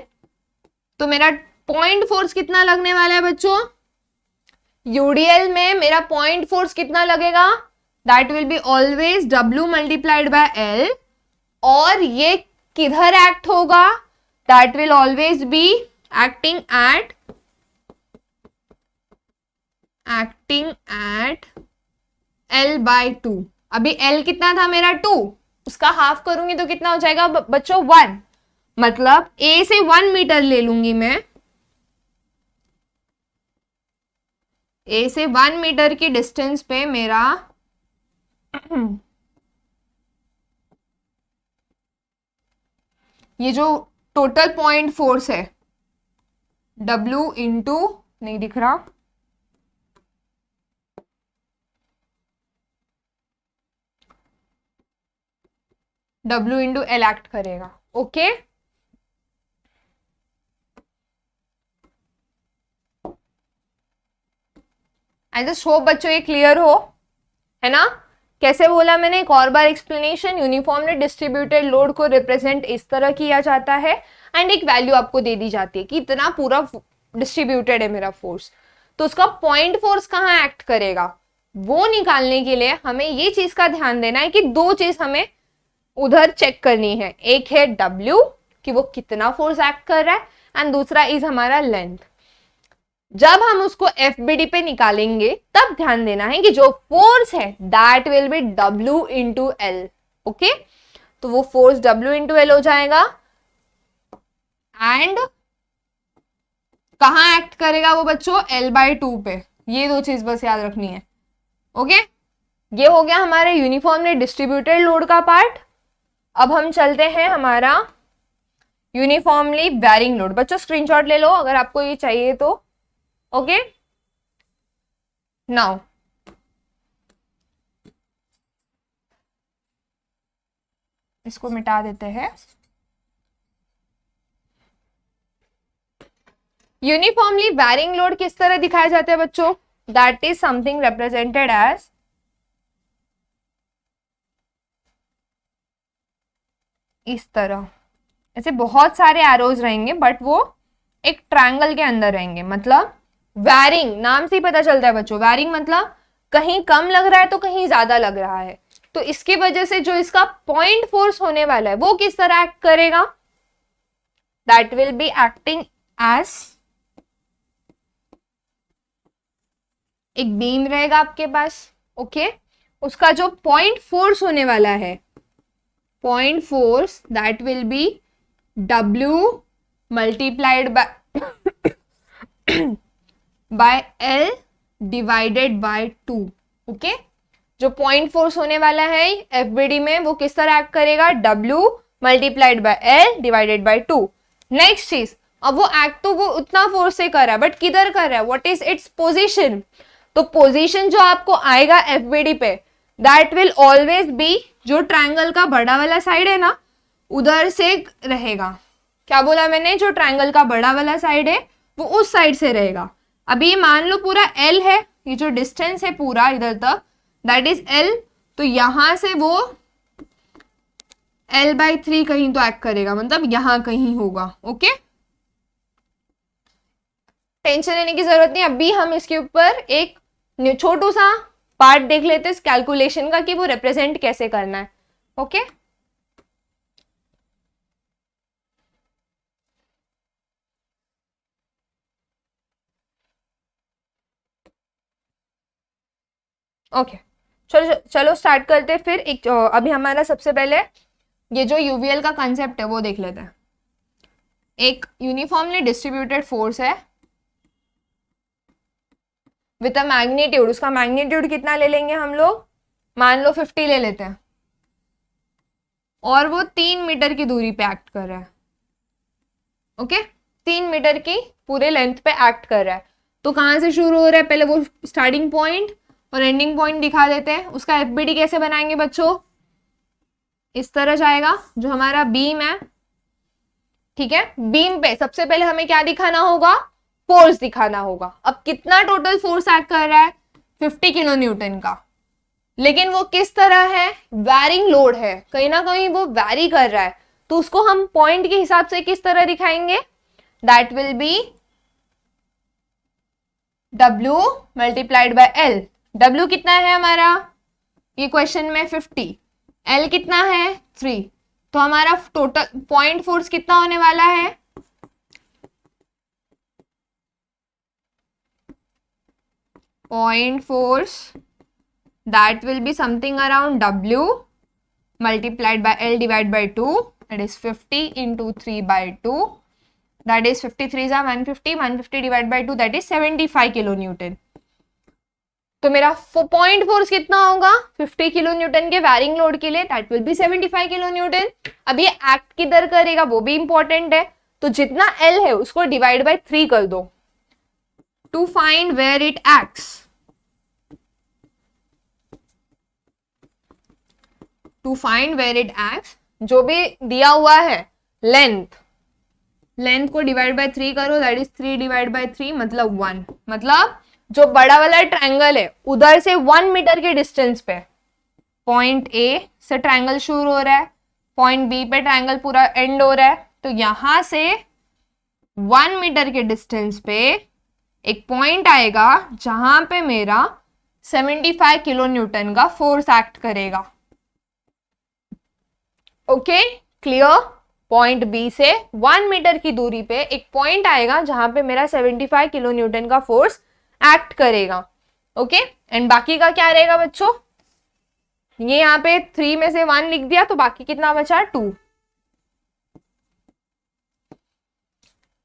तो मेरा पॉइंट फोर्स कितना लगने वाला है बच्चों, यूडीएल में मेरा पॉइंट फोर्स कितना लगेगा, that will be always W multiplied by L, और ये किधर एक्ट होगा, that will always be acting at L by 2। अभी L कितना था मेरा 2, उसका हाफ करूंगी तो कितना हो जाएगा बच्चों 1, मतलब A से 1 मीटर ले लूंगी मैं, A से 1 मीटर की डिस्टेंस पे मेरा ये जो टोटल पॉइंट फोर्स है, W इंटू, नहीं दिख रहा, W इंटू एल एक्ट करेगा, ओके। आई जस्ट होप बच्चों ये क्लियर हो, है ना। कैसे बोला मैंने, एक और बार एक्सप्लेनेशन, यूनिफॉर्मली डिस्ट्रीब्यूटेड लोड को रिप्रेजेंट इस तरह किया जाता है, एंड एक वैल्यू आपको दे दी जाती है कि इतना पूरा डिस्ट्रीब्यूटेड है मेरा फोर्स, तो उसका पॉइंट फोर्स कहाँ एक्ट करेगा, वो निकालने के लिए हमें ये चीज का ध्यान देना है कि दो चीज हमें उधर चेक करनी है, एक है W कि वो कितना फोर्स एक्ट कर रहा है, एंड दूसरा इज हमारा लेंथ। जब हम उसको FBD पे निकालेंगे तब ध्यान देना है कि जो फोर्स है that will B W into L, okay. तो वो फोर्स W इंटू एल हो जाएगा, एंड कहाँ एक्ट करेगा वो बच्चों, L बाय 2 पे। ये दो चीज बस याद रखनी है, ओके। ये हो गया हमारे यूनिफॉर्मली डिस्ट्रीब्यूटेड लोड का पार्ट। अब हम चलते हैं हमारा यूनिफॉर्मली वैरिंग लोड। बच्चों स्क्रीनशॉट ले लो अगर आपको ये चाहिए तो, ओके। नाउ इसको मिटा देते हैं। यूनिफॉर्मली वैरिंग लोड किस तरह दिखाया जाता है बच्चों, that is something represented as इस तरह, ऐसे बहुत सारे एरोज रहेंगे बट वो एक ट्रायंगल के अंदर रहेंगे। मतलब वैरिंग, नाम से ही पता चलता है बच्चों, वैरिंग मतलब कहीं कम लग रहा है तो कहीं ज्यादा लग रहा है, तो इसकी वजह से जो इसका पॉइंट फोर्स होने वाला है वो किस तरह एक्ट करेगा, that will be acting as एक बीम रहेगा आपके पास, ओके। उसका जो पॉइंट फोर्स होने वाला है, point force that will B W multiplied bye L divided by 2, okay. जो पॉइंट फोर्स होने वाला है FBD में वो किस तरह एक्ट करेगा, W multiplied bye L divided by 2। Next चीज, अब वो एक्ट तो वो उतना फोर्स से कर रहा है बट किधर कर रहा है, व्हाट इज इट्स पोजीशन। तो पोजीशन जो आपको आएगा FBD पे दैट विल ऑलवेज बी, जो ट्रायंगल का बड़ा वाला साइड है ना उधर से रहेगा। क्या बोला मैंने, जो ट्रायंगल का बड़ा वाला साइड है वो उस साइड से रहेगा। अभी मान लो पूरा L है, ये जो डिस्टेंस है पूरा इधर तक दैट इज L, तो यहां से वो L/3 कहीं तो एक्ट करेगा, मतलब यहां कहीं होगा। ओके, टेंशन लेने की जरूरत नहीं। अभी हम इसके ऊपर एक छोटू सा पार्ट देख लेते हैं इस कैलकुलेशन का कि वो रिप्रेजेंट कैसे करना है। ओके, ओके, चलो चलो स्टार्ट करते हैं फिर। एक अभी हमारा सबसे पहले ये जो यूवीएल का कंसेप्ट है वो देख लेते हैं। एक यूनिफॉर्मली डिस्ट्रीब्यूटेड फोर्स है विद अ मैग्नीट्यूड, उसका मैग्नीट्यूड कितना ले लेंगे हम लोग, मान लो 50 ले लेते हैं, और वो 3 मीटर की दूरी पे एक्ट कर रहा है। ओके, 3 मीटर की पूरे लेंथ पे एक्ट कर रहा है। तो कहाँ से शुरू हो रहा है, पहले वो स्टार्टिंग पॉइंट और एंडिंग पॉइंट दिखा देते हैं। उसका एफबीडी कैसे बनाएंगे बच्चों, इस तरह जाएगा जो हमारा बीम है, ठीक है। बीम पे सबसे पहले हमें क्या दिखाना होगा, फोर्स दिखाना होगा। अब कितना टोटल फोर्स एक्ट कर रहा है, 50 किलो न्यूटन का, लेकिन वो किस तरह है, वैरिंग लोड है, कहीं ना कहीं वो वैरी कर रहा है। तो उसको हम पॉइंट के हिसाब से किस तरह दिखाएंगे, that will B W multiplied bye L। W कितना है हमारा, ये क्वेश्चन में 50, L कितना है 3, तो हमारा टोटल पॉइंट फोर्स कितना होने वाला है, point force that will be something around W multiplied by L divided by 2, that is 50 into 3 by 2, that is 53 is 150, 150 divided by 2, that is 75 kilo Newton. तो मेरा पॉइंट फोर्स कितना होगा 50 kilo Newton के varying load के लिए, that will B 75 kilo Newton. अब ये act किधर करेगा वो भी इंपॉर्टेंट है, तो जितना L है उसको डिवाइड बाय 3 कर दो to find where it acts. To find where it acts, जो भी दिया हुआ है लेंथ को डिवाइड बाय 3 करो, दैट इज 3 डिवाइड बाय 3 मतलब 1। मतलब जो बड़ा वाला ट्रायंगल है उधर से 1 मीटर के डिस्टेंस पे पॉइंट ए से ट्रायंगल शुरू हो रहा है, पॉइंट बी पे ट्रायंगल पूरा एंड हो रहा है, तो यहां से 1 मीटर के डिस्टेंस पे एक पॉइंट आएगा जहां पे मेरा 75 किलो न्यूटन का फोर्स एक्ट करेगा। Okay, clear. पॉइंट बी से 1 मीटर की दूरी पे एक पॉइंट आएगा जहां पे मेरा 75 किलो न्यूटन का फोर्स एक्ट करेगा। ओके, एंड बाकी का क्या रहेगा बच्चों, ये यहाँ पे 3 में से 1 लिख दिया, तो बाकी कितना बचा 2।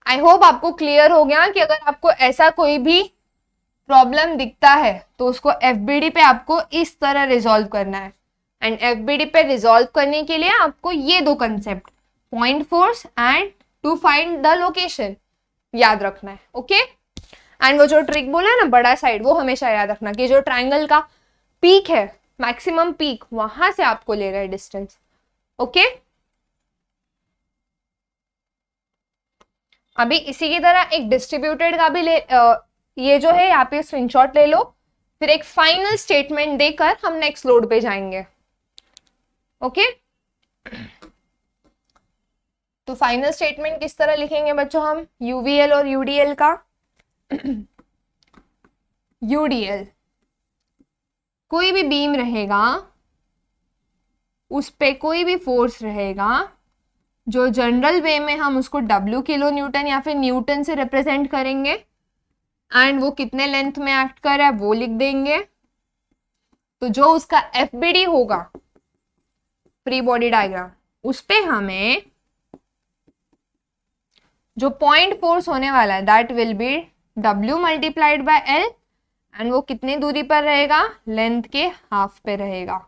आई होप आपको क्लियर हो गया कि अगर आपको ऐसा कोई भी प्रॉब्लम दिखता है तो उसको एफबीडी पे आपको इस तरह रिजॉल्व करना है। एंड एफबीडी पे रिजॉल्व करने के लिए आपको ये दो concept, point force and to find the location, याद रखना है। ओके, एंड वो जो ट्रिक बोला है ना बड़ा साइड, वो हमेशा याद रखना कि जो ट्रायंगल का पीक है, मैक्सिमम पीक, वहां से आपको ले रहा है डिस्टेंस। ओके, अभी इसी की तरह एक डिस्ट्रीब्यूटेड का भी ये जो है यहाँ पे स्क्रीनशॉट ले लो, फिर एक फाइनल स्टेटमेंट देकर हम नेक्स्ट लोड पे जाएंगे। ओके, तो फाइनल स्टेटमेंट किस तरह लिखेंगे बच्चों हम, यूवीएल और यूडीएल का। यूडीएल, कोई भी बीम रहेगा उस पे कोई भी फोर्स रहेगा, जो जनरल वे में हम उसको W किलो न्यूटन या फिर न्यूटन से रिप्रेजेंट करेंगे, एंड वो कितने लेंथ में एक्ट कर रहा है वो लिख देंगे। तो जो उसका एफबीडी होगा, फ्री बॉडी डायग्राम, उस पे हमें जो पॉइंट फोर्स होने वाला है that will B W multiplied bye L, and वो कितनी दूरी पर रहेगा, लेंथ के हाफ पे रहेगा।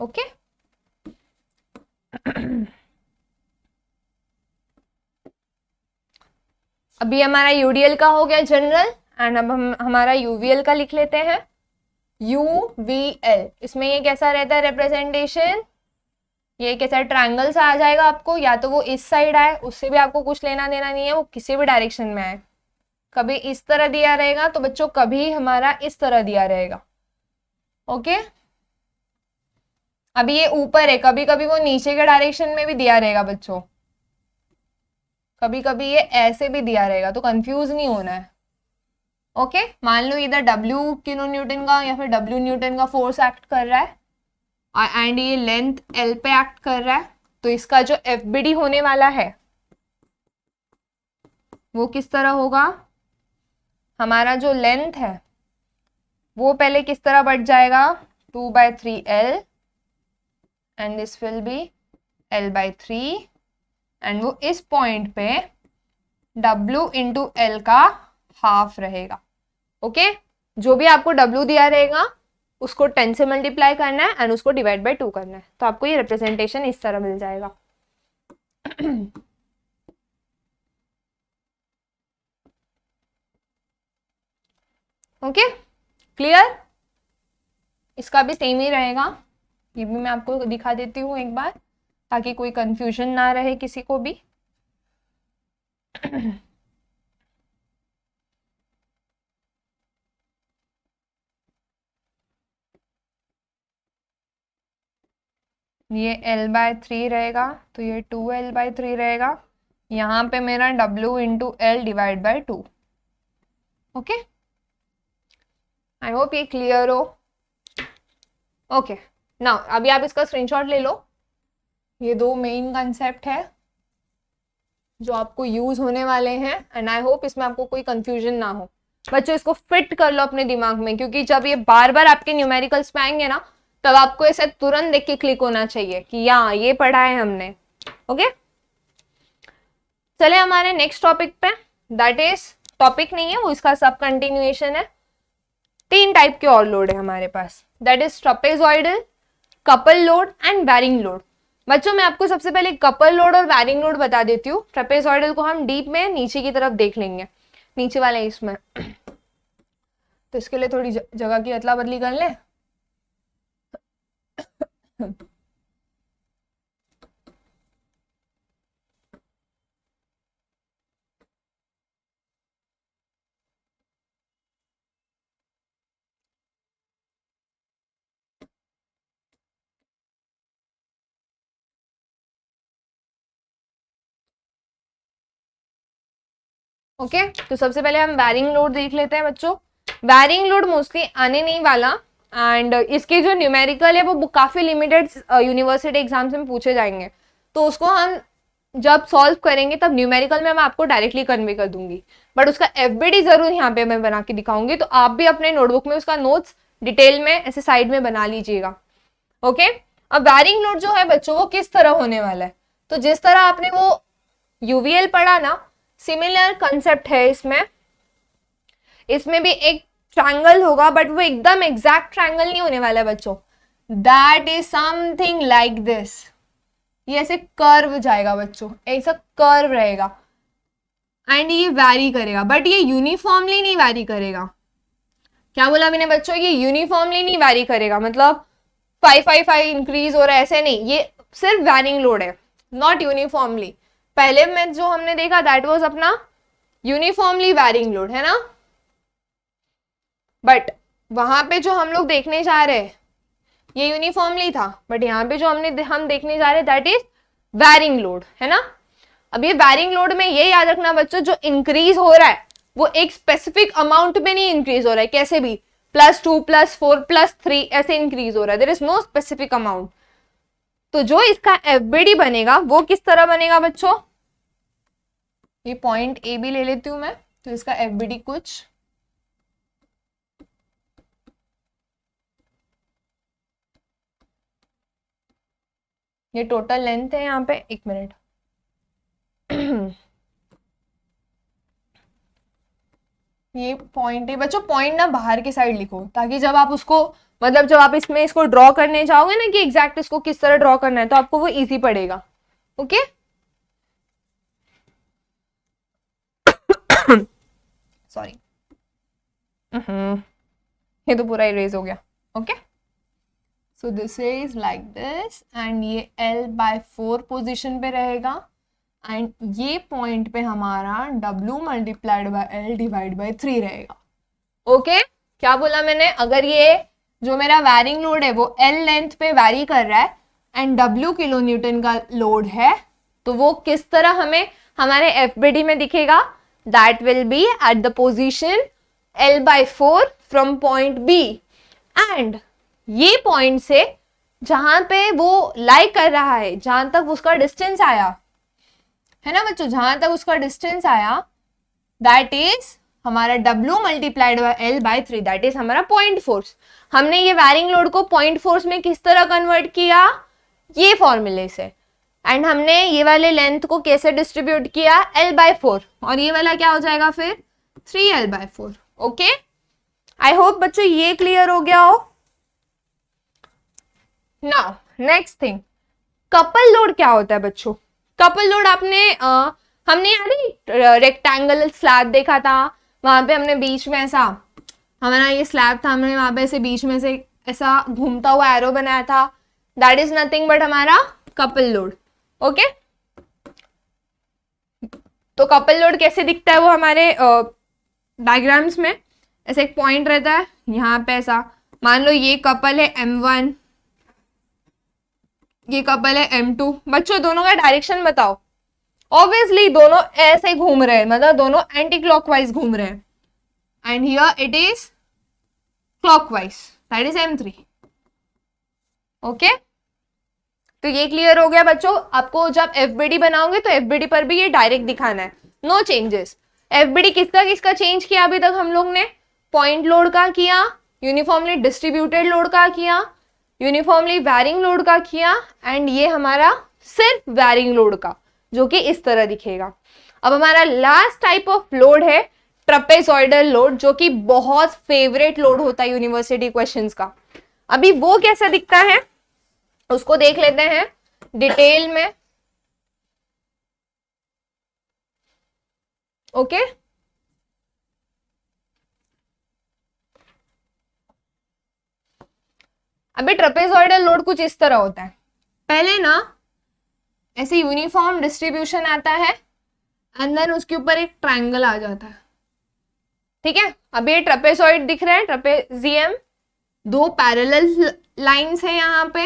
ओके, अभी हमारा यूडीएल का हो गया जनरल, एंड अब हम हमारा यूवीएल का लिख लेते हैं। यूवीएल, इसमें ये कैसा रहता है रिप्रेजेंटेशन, ये कैसा ट्रायंगल सा आ जाएगा आपको, या तो वो इस साइड आए, उससे भी आपको कुछ लेना देना नहीं है, वो किसी भी डायरेक्शन में आए। कभी इस तरह दिया रहेगा तो बच्चों कभी हमारा इस तरह दिया रहेगा। ओके, अभी ये ऊपर है, कभी कभी वो नीचे के डायरेक्शन में भी दिया रहेगा बच्चों, कभी कभी ये ऐसे भी दिया रहेगा, तो कंफ्यूज नहीं होना है। ओके, मान लो इधर W किलो न्यूटन का या फिर W न्यूटन का फोर्स एक्ट कर रहा है एंड ये लेंथ L पे एक्ट कर रहा है, तो इसका जो FBD होने वाला है वो किस तरह होगा, हमारा जो लेंथ है वो पहले किस तरह बढ़ जाएगा, 2/3L and this will be L/3 and वो इस पॉइंट पे W इंटू L का हाफ रहेगा। ओके, जो भी आपको W दिया रहेगा उसको 10 से मल्टीप्लाई करना है एंड उसको डिवाइड बाय 2 करना है, तो आपको ये रिप्रेजेंटेशन इस तरह मिल जाएगा। Okay, clear. इसका भी सेम ही रहेगा, ये भी मैं आपको दिखा देती हूँ एक बार ताकि कोई कंफ्यूजन ना रहे किसी को भी। ये L/3 रहेगा तो ये 2L/3 रहेगा, यहाँ पे मेरा W into L divide by 2। Okay, I hope ये क्लियर हो। ओके, नाउ अभी आप इसका स्क्रीनशॉट ले लो। ये दो मेन कंसेप्ट है जो आपको यूज होने वाले हैं एंड आई होप इसमें आपको कोई कंफ्यूजन ना हो। बच्चों इसको फिट कर लो अपने दिमाग में, क्योंकि जब ये बार बार आपके न्यूमेरिकल्स में आएंगे ना, तब आपको ऐसे तुरंत देख के क्लिक होना चाहिए कि या ये पढ़ा है हमने। ओके, चले हमारे नेक्स्ट टॉपिक पे, दैट इज टॉपिक नहीं है वो, इसका सब कंटिन्यूएशन है। 3 टाइप के और लोड है हमारे पास, that is trapezoidal, couple load and varying load. बच्चों मैं आपको सबसे पहले कपल लोड और वैरिंग लोड बता देती हूँ। ट्रपेजॉइडल को हम डीप में नीचे की तरफ देख लेंगे, नीचे वाले इसमें। तो इसके लिए थोड़ी जगह की अदला बदली कर ले। ओके, तो सबसे पहले हम वैरिंग लोड देख लेते हैं बच्चों। वैरिंग लोड मोस्टली आने नहीं वाला एंड इसके जो न्यूमेरिकल है वो काफी लिमिटेड यूनिवर्सिटी एग्जाम्स में पूछे जाएंगे, तो उसको हम जब सॉल्व करेंगे तब न्यूमेरिकल में मैं आपको डायरेक्टली कन्वे कर दूंगी, बट उसका FBD जरूर यहाँ पे मैं बना के दिखाऊंगी, तो आप भी अपने नोटबुक में उसका नोट्स डिटेल में ऐसे साइड में बना लीजिएगा। ओके, अब वैरिंग लोड जो है बच्चों वो किस तरह होने वाला है, तो जिस तरह आपने वो UVL पढ़ा ना, सिमिलर कंसेप्ट है इसमें। इसमें भी एक ट्रायंगल होगा, बट वो एकदम एग्जैक्ट ट्रायंगल नहीं होने वाला है बच्चों, that is something like this. ये ऐसे कर्व जाएगा बच्चों, ऐसा कर्व रहेगा एंड ये वैरी करेगा, बट ये यूनिफॉर्मली नहीं वैरी करेगा। क्या बोला मैंने बच्चों, ये यूनिफॉर्मली नहीं वैरी करेगा, मतलब 5 इंक्रीज हो रहा है ऐसे नहीं, ये सिर्फ वैरिंग लोड है, नॉट यूनिफॉर्मली। पहले में जो हमने देखा दैट वाज अपना यूनिफॉर्मली वैरिंग लोड है ना, बट वहां पे जो हम लोग देखने जा रहे हैं ये यूनिफॉर्मली था, बट यहाँ पे जो हम देखने जा रहे हैं दैट इज वैरिंग लोड है ना। अब ये वैरिंग लोड में ये याद रखना बच्चों, जो इंक्रीज हो रहा है वो एक स्पेसिफिक अमाउंट में नहीं इंक्रीज हो रहा है, कैसे भी +2 +4 +3 ऐसे इंक्रीज हो रहा है, there is no specific amount. तो जो इसका FBD बनेगा वो किस तरह बनेगा बच्चों, ये पॉइंट A भी ले लेती हूं मैं, तो इसका FBD कुछ ये टोटल लेंथ है यहाँ पे, 1 मिनट। ये पॉइंट है बच्चों, पॉइंट ना बाहर की साइड लिखो, ताकि जब आप उसको मतलब जब आप इसमें इसको ड्रॉ करने जाओगे ना कि एग्जैक्ट इसको किस तरह ड्रॉ करना है, तो आपको वो इजी पड़ेगा। ओके, सॉरी, ये तो पूरा इरेज हो गया। Okay, so this is like this and ये L/4 पोजिशन पे रहेगा एंड ये पॉइंट पे हमारा W × L / 3 रहेगा। ओके क्या बोला मैंने, अगर ये जो मेरा वैरिंग लोड है वो L लेंथ पे वैरी कर रहा है एंड W किलो न्यूटन का लोड है तो वो किस तरह हमें हमारे FBD में दिखेगा, that will B at the position L/4 from point B and ये पॉइंट से जहां पे वो लाई कर रहा है, जहां तक उसका डिस्टेंस आया है ना बच्चों, जहां तक उसका डिस्टेंस आया दैट इज हमारा W × L/3, दैट इज हमारा पॉइंट फोर्स। हमने ये वैरिंग लोड को पॉइंट फोर्स में किस तरह कन्वर्ट किया, ये फॉर्मूले से, एंड हमने ये वाले लेंथ को कैसे डिस्ट्रीब्यूट किया, L/4 और ये वाला क्या हो जाएगा फिर 3L/4। ओके आई होप बच्चों ये क्लियर हो गया हो। Now next thing, couple load क्या होता है बच्चों। कपल लोड हमने रेक्टेंगल स्लैब देखा था, वहां पे हमने बीच में ऐसा हमारा ये स्लैब था, हमने वहां पे ऐसे बीच में से ऐसा घूमता हुआ एरो बनाया था, दैट इज नथिंग बट हमारा कपल लोड। ओके तो कपल लोड कैसे दिखता है, वो हमारे डायग्राम्स में ऐसे एक पॉइंट रहता है, यहाँ पे ऐसा मान लो ये कपल है M1, ये कपल है M2। बच्चों दोनों का डायरेक्शन बताओ, ऑब्वियसली दोनों ऐसे घूम रहे हैं, मतलब दोनों एंटी क्लॉकवाइज घूम रहे हैं and here it is clockwise, that is M3। Okay तो ये क्लियर हो गया बच्चों। आपको जब FBD बनाओगे तो FBD पर भी ये डायरेक्ट दिखाना है, नो चेंजेस। FBD किसका किसका चेंज किया अभी तक हम लोग ने, पॉइंट लोड का किया, यूनिफॉर्मली डिस्ट्रीब्यूटेड लोड का किया, यूनिफॉर्मली वैरिंग लोड का किया एंड ये हमारा सिर्फ वैरिंग लोड का जो कि इस तरह दिखेगा। अब हमारा लास्ट टाइप ऑफ लोड है ट्रपेजॉइडल लोड, जो कि बहुत फेवरेट लोड होता है यूनिवर्सिटी क्वेश्चंस का। अभी वो कैसा दिखता है उसको देख लेते हैं डिटेल में। ओके अभी ट्रपेजॉइडल लोड कुछ इस तरह होता है, पहले ना ऐसे यूनिफॉर्म डिस्ट्रीब्यूशन आता है एंड देन उसके ऊपर एक ट्रायंगल आ जाता है, ठीक है। अभी ये ट्रपेजॉइड दिख रहा है, ट्रपेजियम, दो पैरेलल लाइंस है यहाँ पे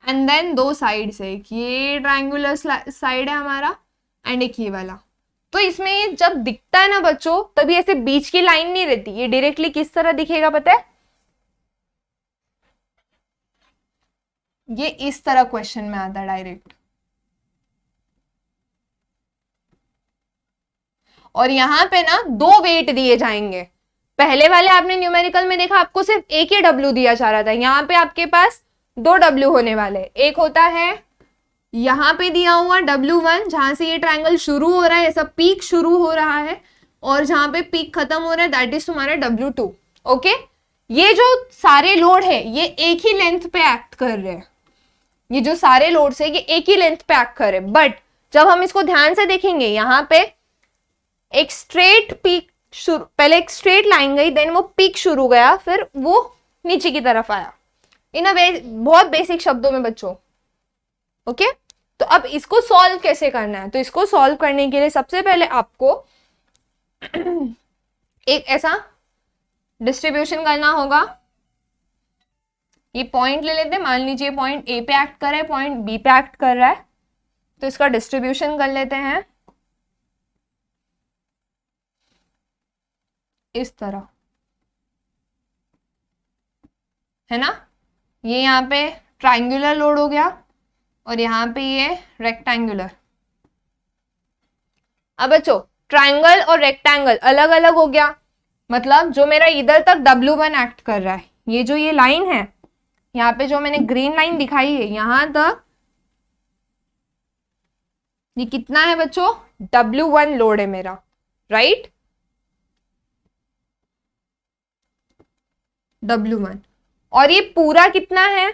एंड देन दो साइड्स है, एक ये ट्रायंगुलर साइड है हमारा एंड एक ये वाला। तो इसमें ये जब दिखता है ना बच्चों, तभी ऐसे बीच की लाइन नहीं रहती, ये डायरेक्टली किस तरह दिखेगा पता है, ये इस तरह क्वेश्चन में आता है डायरेक्ट। और यहाँ पे ना दो वेट दिए जाएंगे, पहले वाले आपने न्यूमेरिकल में देखा आपको सिर्फ एक ही W दिया जा रहा था, यहाँ पे आपके पास दो W होने वाले, एक होता है यहाँ पे दिया हुआ W1 जहां से ये ट्रायंगल शुरू हो रहा है, ऐसा पीक शुरू हो रहा है, और जहां पे पीक खत्म हो रहा है दैट इज तुम्हारा W2। ओके ये जो सारे लोड है ये एक ही लेंथ पे एक्ट कर रहे हैं, ये जो सारे लोड्स है ये एक ही लेंथ पे एक्ट कर रहे हैं, बट जब हम इसको ध्यान से देखेंगे यहाँ पे एक स्ट्रेट पीक पहले एक स्ट्रेट लाइन गई, देन वो पीक शुरू गया, फिर वो नीचे की तरफ आया, इन अ वे बहुत बेसिक शब्दों में बच्चों। ओके तो अब इसको सॉल्व कैसे करना है, तो इसको सॉल्व करने के लिए सबसे पहले आपको एक ऐसा डिस्ट्रीब्यूशन करना होगा। ये पॉइंट ले लेते हैं, मान लीजिए पॉइंट A पे एक्ट कर रहा है, पॉइंट B पे एक्ट कर रहा है, तो इसका डिस्ट्रीब्यूशन कर लेते हैं इस तरह, है ना। ये यहाँ पे ट्रायंगुलर लोड हो गया और यहाँ पे ये रेक्टेंगुलर। अब बच्चों ट्रायंगल और रेक्टेंगल अलग अलग हो गया, मतलब जो मेरा इधर तक W1 एक्ट कर रहा है, ये जो ये लाइन है यहाँ पे जो मैंने ग्रीन लाइन दिखाई है यहां तक, ये कितना है बच्चों, W1 लोड है मेरा, राइट, W1। और ये पूरा कितना है,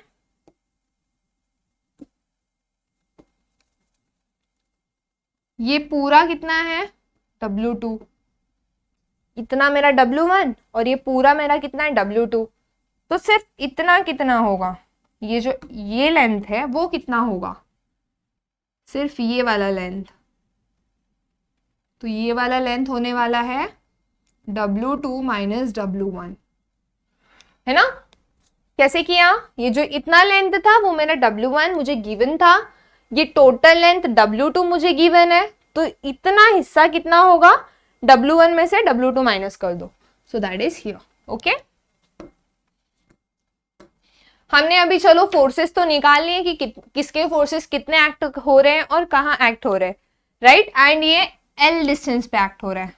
ये पूरा कितना है W2, इतना मेरा W1 और ये पूरा मेरा कितना है W2। तो सिर्फ इतना कितना होगा, ये जो ये लेंथ है वो कितना होगा, सिर्फ ये वाला लेंथ। तो ये वाला लेंथ होने वाला है W2 माइनस W1, है ना। कैसे किया, ये जो इतना लेंथ था वो मेरा W1 मुझे गिवन था, ये टोटल लेंथ W2 मुझे गिवन है, तो इतना हिस्सा कितना होगा, W1 में से W2 माइनस कर दो, so that is here. Okay, हमने अभी चलो फोर्सेस तो निकाल लिए कि किसके फोर्सेस कितने एक्ट हो रहे हैं और कहाँ एक्ट हो रहे हैं, राइट। एंड ये L डिस्टेंस पे एक्ट हो रहा है।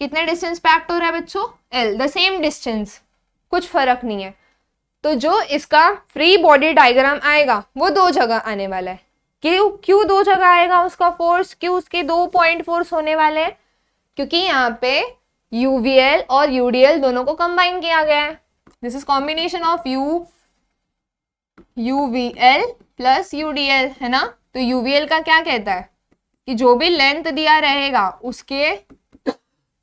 कितने डिस्टेंस पे एक्ट हो रहा है बच्चों, L, द सेम डिस्टेंस, कुछ फर्क नहीं है। तो जो इसका फ्री बॉडी डायग्राम आएगा वो दो जगह आने वाला है। क्यों दो जगह आएगा उसका फोर्स, क्यों उसके 2 पॉइंट फोर्स होने वाले हैं, क्योंकि यहाँ पे UVL और UDL दोनों को कंबाइन किया गया है। This is combination of UVL plus UDL, है ना। तो UVL का क्या कहता है कि जो भी लेंथ दिया रहेगा उसके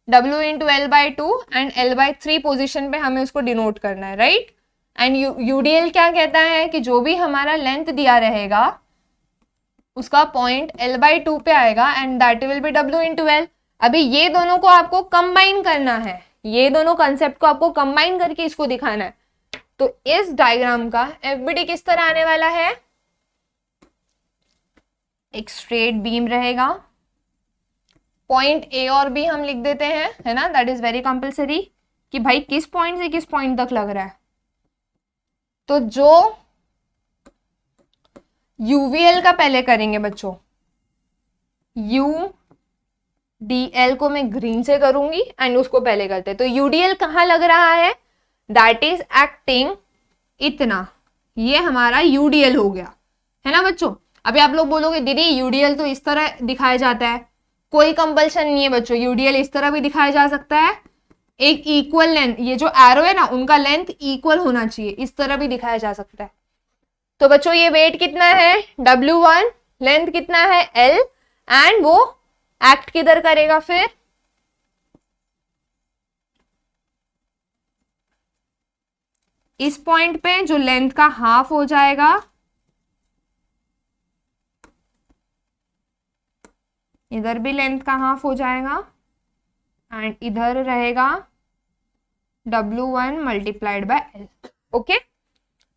W into L/2 and L/3 position पे हमें उसको डिनोट करना है, राइट। एंड UDL क्या कहता है कि जो भी हमारा लेंथ दिया रहेगा उसका पॉइंट L/2 पे आएगा and that will B W into L। अभी ये दोनों को आपको कंबाइन करना है, ये दोनों कंसेप्ट को आपको कंबाइन करके इसको दिखाना है। तो इस डायग्राम का FBD किस तरह आने वाला है, एक स्ट्रेट बीम रहेगा, पॉइंट A और B हम लिख देते हैं, है ना, दैट इज वेरी कंपल्सरी कि भाई किस पॉइंट से किस पॉइंट तक लग रहा है। तो जो UVL का पहले करेंगे बच्चों, UDL को मैं ग्रीन से करूंगी एंड उसको पहले करते हैं। तो UDL कहाँ लग रहा है, दैट इज एक्टिंग इतना, ये हमारा UDL हो गया, है ना बच्चों। अभी आप लोग बोलोगे दीदी UDL तो इस तरह दिखाया जाता है, कोई कंपल्शन नहीं है बच्चों, UDL इस तरह भी दिखाया जा सकता है, एक इक्वल लेंथ, ये जो एरो है ना उनका लेंथ इक्वल होना चाहिए, इस तरह भी दिखाया जा सकता है। तो बच्चों ये वेट कितना है W1, लेंथ कितना है L, एंड वो एक्ट किधर करेगा फिर, इस पॉइंट पे जो लेंथ का हाफ हो जाएगा, इधर भी लेंथ का हाफ हो जाएगा एंड इधर रहेगा W1 multiplied by L। Okay,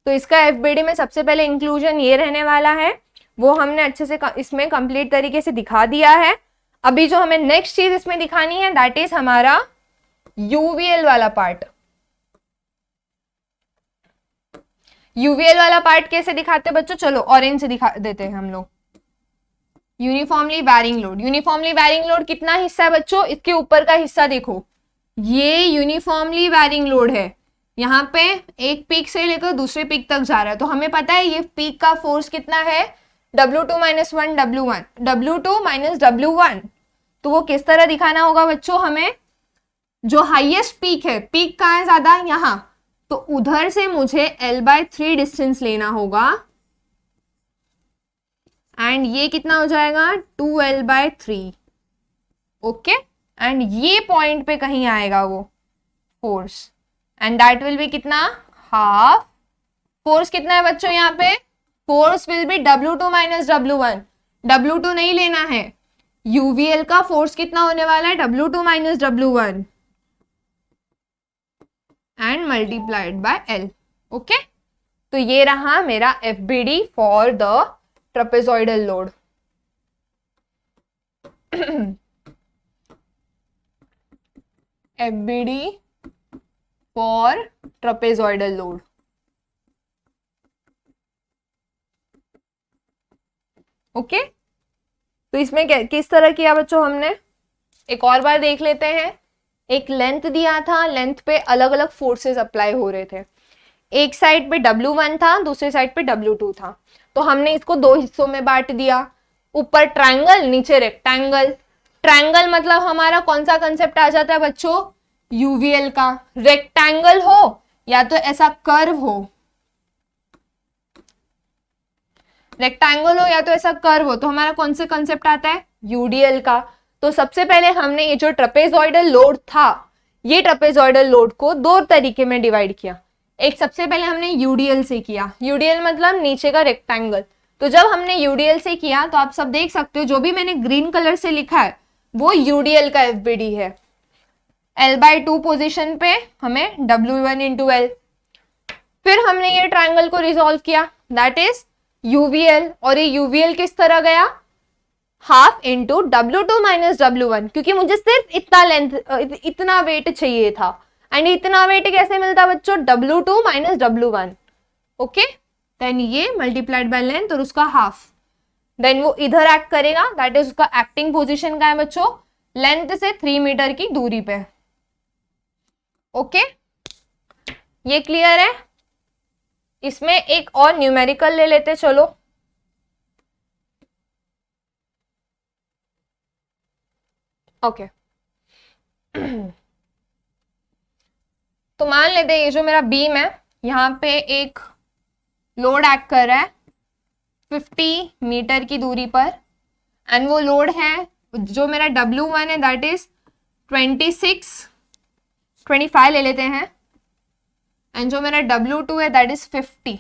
तो इसका FBD में सबसे पहले इंक्लूजन ये रहने वाला है, वो हमने अच्छे से इसमें कंप्लीट तरीके से दिखा दिया है। अभी जो हमें नेक्स्ट चीज इसमें दिखानी है दैट इज हमारा UVL वाला पार्ट। UVL वाला पार्ट कैसे दिखाते हैं बच्चों, चलो ऑरेंज से दिखा देते हैं हम लोग। Uniformly varying load, uniformly varying load कितना हिस्सा है बच्चों, इसके ऊपर का हिस्सा देखो, ये यूनिफॉर्मली वैरिंग लोड है, यहाँ पे एक पीक से लेकर दूसरे पीक तक जा रहा है। तो हमें पता है ये पीक का फोर्स कितना है, W2 minus 1 W1, W2 minus W1। तो वो किस तरह दिखाना होगा बच्चों, हमें जो हाईएस्ट पीक है, पीक कहाँ है ज्यादा, यहाँ, तो उधर से मुझे L/3 डिस्टेंस लेना होगा एंड ये कितना हो जाएगा 2L/3। ओके, एंड ये पॉइंट पे कहीं आएगा वो force and that will B कितना, हाफ। फोर्स कितना है बच्चों यहाँ पे, force will be W2 minus W1, W2 नहीं लेना है, UVL का फोर्स कितना होने वाला है W2 minus W1 and multiplied by L। Okay, तो ये रहा मेरा FBD for the trapezoidal load. FBD for trapezoidal load. Okay, तो इसमें किस तरह किया बच्चों हमने, एक और बार देख लेते हैं। एक लेंथ दिया था, लेंथ पे अलग अलग फोर्सेस अप्लाई हो रहे थे, एक साइड पे W1 था, दूसरे साइड पे W2 था। तो हमने इसको दो हिस्सों में बांट दिया, ऊपर ट्रायंगल नीचे रेक्टेंगल। ट्रायंगल मतलब हमारा कौन सा कंसेप्ट आ जाता है बच्चों, UVL का। रेक्टेंगल हो या तो ऐसा कर्व हो, रेक्टेंगल हो या तो ऐसा कर्व हो, तो हमारा कौन सा कंसेप्ट आता है, UDL का। तो सबसे पहले हमने ये जो ट्रेपेजॉइडल लोड था, ये ट्रेपेजॉइडल लोड को दो तरीके में डिवाइड किया। एक सबसे पहले हमने यूडीएल से किया, यूडीएल मतलब नीचे का रेक्टेंगल। तो जब हमने यूडीएल से किया तो आप सब देख सकते हो जो भी मैंने ग्रीन कलर से लिखा है वो यूडीएल का एफबीडी है। L/2 पोजीशन पे हमें W1 इंटू एल। फिर हमने ये ट्राइंगल को रिजॉल्व किया, दैट इज यूवीएल, और ये यूवीएल किस तरह गया, half into W2 minus W1, क्योंकि मुझे सिर्फ इतना लेंथ, इतना वेट चाहिए था। एंड इतना वेट कैसे मिलता बच्चों, W2 minus W1, okay. Then ये मल्टीप्लाइड बाय लेंथ और उसका हाफ, देन वो इधर एक्ट करेगा, दैट इज उसका एक्टिंग पोजीशन का है बच्चों, लेंथ से 3 मीटर की दूरी पे, ओके। ये क्लियर है। इसमें एक और न्यूमेरिकल ले लेते चलो। ओके तो मान लेते हैं ये जो मेरा बीम है, यहाँ पे एक लोड एक्ट कर रहा है 50 मीटर की दूरी पर, एंड वो लोड है जो मेरा W1 है दैट इज 25 ले लेते हैं, एंड जो मेरा W2 है दैट इज 50,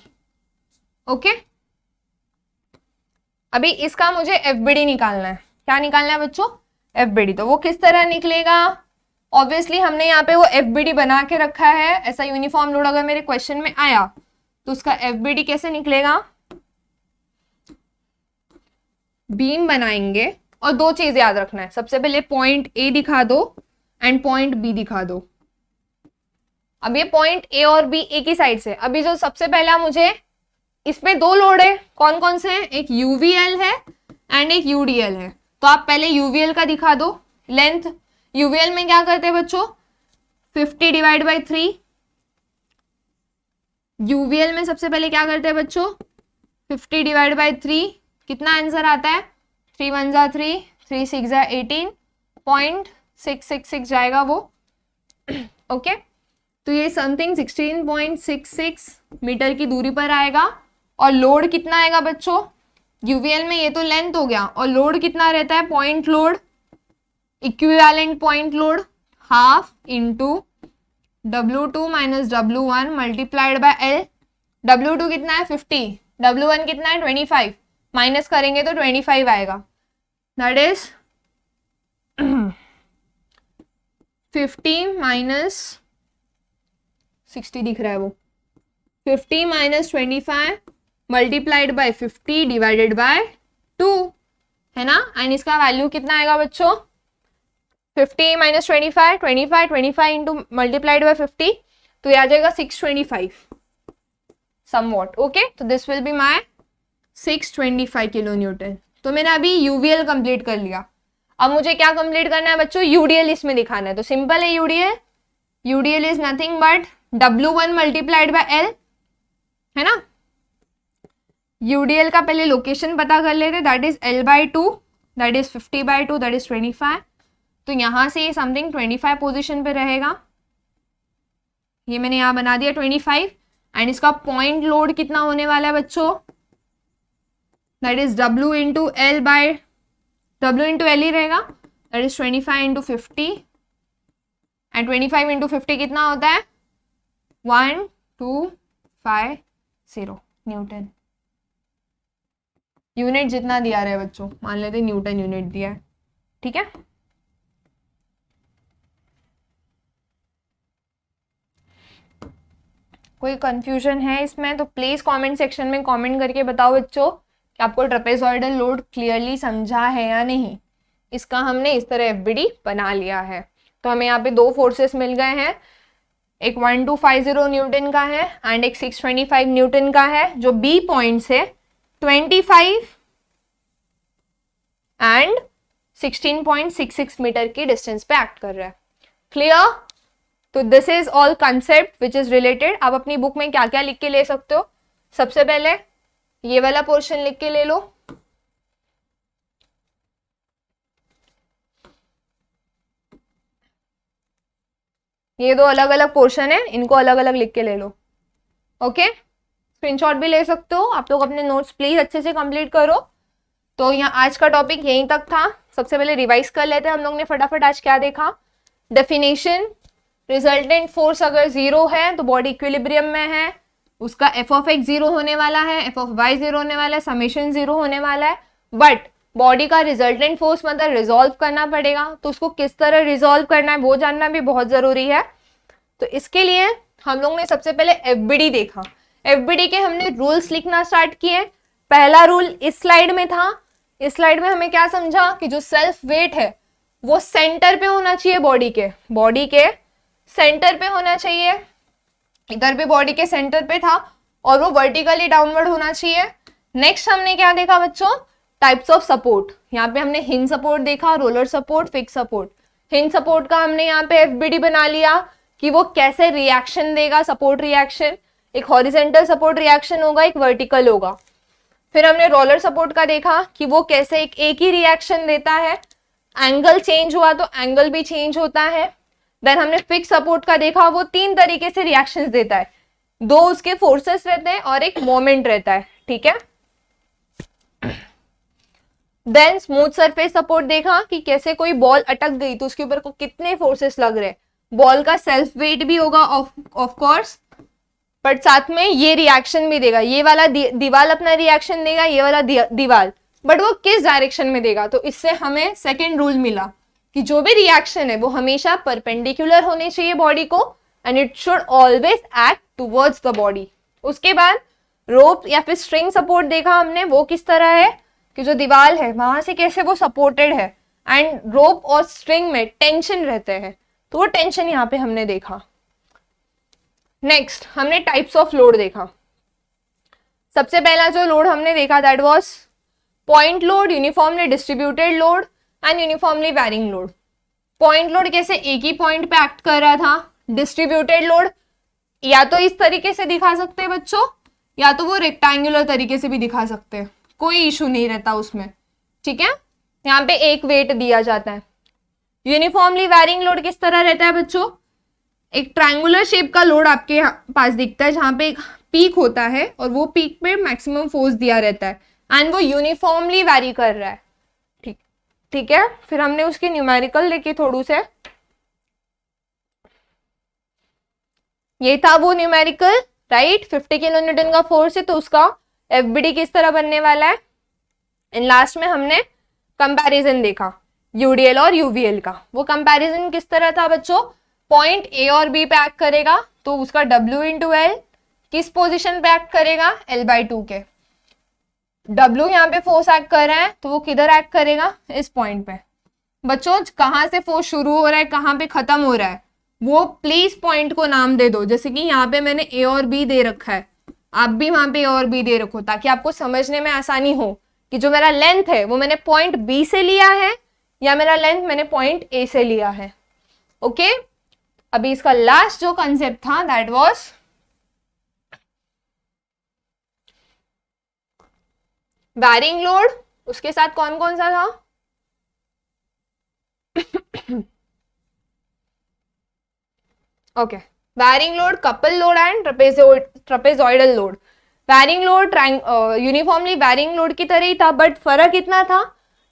ओके। अभी इसका मुझे एफबीडी निकालना है। क्या निकालना है बच्चों, एफबीडी। तो वो किस तरह निकलेगा, ऑब्वियसली हमने यहाँ पे वो एफबीडी बना के रखा है। ऐसा यूनिफॉर्म लोड अगर मेरे क्वेश्चन में आया तो उसका एफबीडी कैसे निकलेगा, बीम बनाएंगे और दो चीज याद रखना है, सबसे पहले पॉइंट ए दिखा दो एंड पॉइंट बी दिखा दो। अब ये पॉइंट ए और बी एक ही साइड से, अभी जो सबसे पहला मुझे इसमें दो लोड है, कौन कौन से हैं, एक यूवीएल है एंड एक यूडीएल है। तो आप पहले यूवीएल का दिखा दो लेंथ। यूवीएल में क्या करते हैं बच्चों, 50 डिवाइड बाई 3। यूवीएल में सबसे पहले क्या करते हैं बच्चों, 50 डिवाइड बाई 3, कितना आंसर आता है, 3 1 जा 3, 3 6 जा 18.666 जाएगा वो, ओके। तो ये समथिंग 16.66 मीटर की दूरी पर आएगा। और लोड कितना आएगा बच्चों, यूवीएल में ये तो लेंथ हो गया, और लोड कितना रहता है, point load, equivalent point load, half into W2 minus W1 multiplied by L। W2 कितना है 50, W1 कितना है 25, माइनस करेंगे तो 25 आएगा, दैट इज 50 माइनस 60 दिख रहा है वो, 50 minus 25 multiplied by 50 divided by 2 है ना। एंड इसका वैल्यू कितना आएगा बच्चों, 50 माइनस 25 इंटू मल्टीप्लाइड बाय 50, तो ये आ जाएगा 625 समवॉट, ओके। तो this will be my 625 kilo Newton. तो मैंने अभी यूवीएल कंप्लीट कर लिया। अब मुझे क्या कंप्लीट करना है बच्चों, यूडीएल इसमें दिखाना है। तो सिंपल है UDL is nothing but W1 multiplied by L, है ना। यूडीएल का पहले लोकेशन पता कर लेते, that is L/2, that is 50/2, that is 25। तो यहां से ये समथिंग 25 पोजीशन पे रहेगा, ये मैंने यहां बना दिया 25। एंड इसका पॉइंट लोड कितना होने वाला है बच्चों, that is W into L ही रहेगा, that is 25 into 50, and 25 into 50 कितना होता है 1250 न्यूटन। यूनिट जितना दिया रहा है बच्चों, मान लेते न्यूटन यूनिट दिया है, ठीक है। कोई कंफ्यूजन है इसमें तो प्लीज कमेंट सेक्शन में कमेंट करके बताओ बच्चों कि आपको ट्रेपेजॉइडल लोड क्लियरली समझा है या नहीं। इसका हमने इस तरह एफबीडी बना लिया है। तो हमें यहाँ पे दो फोर्सेस मिल गए हैं, एक 1250 न्यूटन का है एंड एक 625 न्यूटन का है, जो बी पॉइंट से 25 एंड 16.66 मीटर की डिस्टेंस पे एक्ट कर रहा है। क्लियर। तो this is all concept which is related. आप अपनी बुक में क्या क्या लिख के ले सकते हो, सबसे पहले ये वाला पोर्शन लिख के ले लो, ये दो अलग अलग पोर्शन है, इनको अलग अलग लिख के ले लो, ओके। स्क्रीनशॉट भी ले सकते हो। आप लोग अपने नोट्स प्लीज अच्छे से कंप्लीट करो। तो यहाँ आज का टॉपिक यहीं तक था। सबसे पहले रिवाइज कर लेते हैं हम लोग ने फटाफट आज क्या देखा। डेफिनेशन, रिजल्टेंट फोर्स अगर 0 है तो बॉडी इक्विलिब्रियम में है, उसका एफ ऑफ एक्स 0 होने वाला है, एफ ऑफ वाई 0 होने वाला है, समेशन 0 होने वाला है। बट बॉडी का रिजल्टेंट फोर्स मतलब रिजॉल्व करना पड़ेगा, तो उसको किस तरह रिजॉल्व करना है वो जानना भी बहुत जरूरी है। तो इसके लिए हम लोग ने सबसे पहले एफबीडी देखा। एफबीडी के हमने रूल्स लिखना स्टार्ट किए। पहला रूल इस स्लाइड में था। इस स्लाइड में हमें क्या समझा कि जो सेल्फ वेट है वो सेंटर पे होना चाहिए, बॉडी के सेंटर पे होना चाहिए। इधर पे बॉडी के सेंटर पे था और वो वर्टिकली डाउनवर्ड होना चाहिए। नेक्स्ट हमने क्या देखा बच्चों, टाइप्स ऑफ सपोर्ट। यहाँ पे हमने हिंज सपोर्ट देखा, roller support, fix support. Hinge support का हमने यहाँ पे एफबीडी बना लिया कि वो कैसे रिएक्शन देगा, सपोर्ट रिएक्शन। एक हॉरिजेंटल सपोर्ट रिएक्शन होगा, एक वर्टिकल होगा। फिर हमने रोलर सपोर्ट का देखा कि वो कैसे एक ही रिएक्शन देता है, एंगल चेंज हुआ तो एंगल भी चेंज होता है। देन हमने फिक्स सपोर्ट का देखा, वो 3 तरीके से रिएक्शंस देता है, 2 उसके फोर्सेस रहते हैं और एक मोमेंट रहता है, ठीक है। देन स्मूथ सरफेस सपोर्ट देखा कि कैसे कोई बॉल अटक गई तो उसके ऊपर को कितने फोर्सेस लग रहे हैं। बॉल का सेल्फ वेट भी होगा ऑफ कोर्स, बट साथ में ये रिएक्शन भी देगा। ये वाला दीवार अपना रिएक्शन देगा, ये वाला दीवार, बट वो किस डायरेक्शन में देगा। तो इससे हमें सेकेंड रूल मिला कि जो भी रिएक्शन है वो हमेशा परपेंडिकुलर होने चाहिए बॉडी को, and it should always act towards the body. उसके बाद रोप या फिर स्ट्रिंग सपोर्ट देखा हमने, वो किस तरह है कि जो दीवार है वहां से कैसे वो सपोर्टेड है, एंड रोप और स्ट्रिंग में टेंशन रहते हैं, तो वो टेंशन यहाँ पे हमने देखा। नेक्स्ट हमने टाइप्स ऑफ लोड देखा। सबसे पहला जो लोड हमने देखा that was point load, uniformly distributed load and uniformly varying load. Point load कैसे एक ही पॉइंट पे एक्ट कर रहा था। डिस्ट्रीब्यूटेड लोड या तो इस तरीके से दिखा सकते हैं बच्चों, या तो वो रेक्टेंगुलर तरीके से भी दिखा सकते हैं, कोई इशू नहीं रहता उसमें, ठीक है। यहाँ पे एक वेट दिया जाता है। यूनिफॉर्मली वैरिंग लोड किस तरह रहता है बच्चों, एक ट्रायंगुलर शेप का लोड आपके पास दिखता है जहां पे एक पीक होता है और वो पीक पे मैक्सिमम फोर्स दिया रहता है, एंड वो यूनिफॉर्मली वैरी कर रहा है, ठीक है। फिर हमने उसके न्यूमेरिकल लेके थोड़ू से, ये था वो न्यूमेरिकल, राइट। 50 किलो न्यूटन का फोर्स है तो उसका एफबीडी किस तरह बनने वाला है। एंड लास्ट में हमने कंपैरिजन देखा यूडीएल और यूवीएल का। वो कंपैरिजन किस तरह था बच्चों, पॉइंट ए और बी पे एक्ट करेगा तो उसका W इंटू एल किस पोजिशन पे एक्ट करेगा, L/2 के। W यहाँ पे फोर्स एक्ट कर रहा है तो वो किधर एक्ट करेगा, इस पॉइंट पे। बच्चों कहाँ से फोर्स शुरू हो रहा है, कहाँ पे खत्म हो रहा है, वो प्लीज पॉइंट को नाम दे दो। जैसे कि यहाँ पे मैंने ए और बी दे रखा है, आप भी वहां पे ए और बी दे रखो, ताकि आपको समझने में आसानी हो कि जो मेरा लेंथ है वो मैंने पॉइंट बी से लिया है या मेरा लेंथ मैंने पॉइंट ए से लिया है, ओके। अभी इसका लास्ट जो कंसेप्ट था दैट वाज वैरिंग लोड। उसके साथ कौन कौन सा था okay, varying load, couple load and trapezoidal load. Varying load uniformly varying load की तरह ही था, बट फर्क इतना था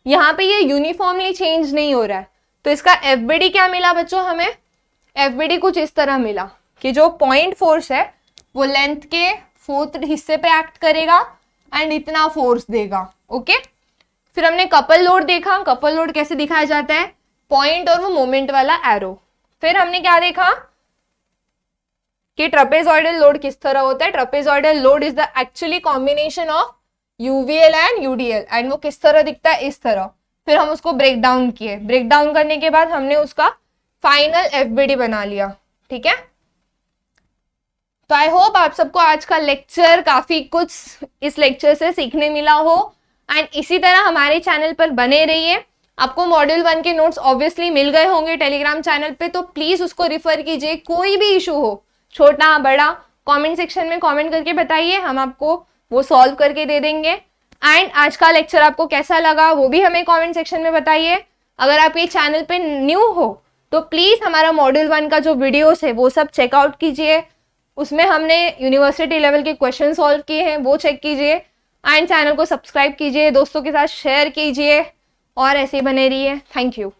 यहाँ पे ये यूनिफॉर्मली चेंज नहीं हो रहा है। तो इसका एफबीडी क्या मिला बच्चों, हमें एफबीडी कुछ इस तरह मिला कि जो पॉइंट फोर्स है वो लेंथ के 4th हिस्से पे एक्ट करेगा एंड इतना फोर्स देगा, ओके। फिर हमने कपल लोड देखा, कपल लोड कैसे दिखाया जाता है, पॉइंट और वो मोमेंट वाला एरो। फिर हमने क्या देखा कि ट्रेपेजॉइडल लोड किस तरह होता है। Trapezoidal load is the actually combination of UVL and UDL, and वो किस तरह दिखता है, इस तरह। फिर हम उसको ब्रेक डाउन किए, ब्रेक डाउन करने के बाद हमने उसका फाइनल एफबीडी बना लिया, ठीक है। तो आई होप आप सबको आज का लेक्चर काफी कुछ इस लेक्चर से सीखने मिला हो, एंड इसी तरह हमारे चैनल पर बने रहिए। आपको मॉड्यूल 1 के नोट्स ऑब्वियसली मिल गए होंगे टेलीग्राम चैनल पे, तो प्लीज उसको रिफर कीजिए। कोई भी इशू हो, छोटा बड़ा, कमेंट सेक्शन में कमेंट करके बताइए, हम आपको वो सॉल्व करके दे देंगे। एंड आज का लेक्चर आपको कैसा लगा वो भी हमें कमेंट सेक्शन में बताइए। अगर आप ये चैनल पे न्यू हो तो प्लीज हमारा मॉड्यूल 1 का जो वीडियोस है वो सब चेकआउट कीजिए, उसमें हमने यूनिवर्सिटी लेवल के क्वेश्चन सॉल्व किए हैं, वो चेक कीजिए। एंड चैनल को सब्सक्राइब कीजिए, दोस्तों के साथ शेयर कीजिए, और ऐसे ही बने रहिए। Thank you.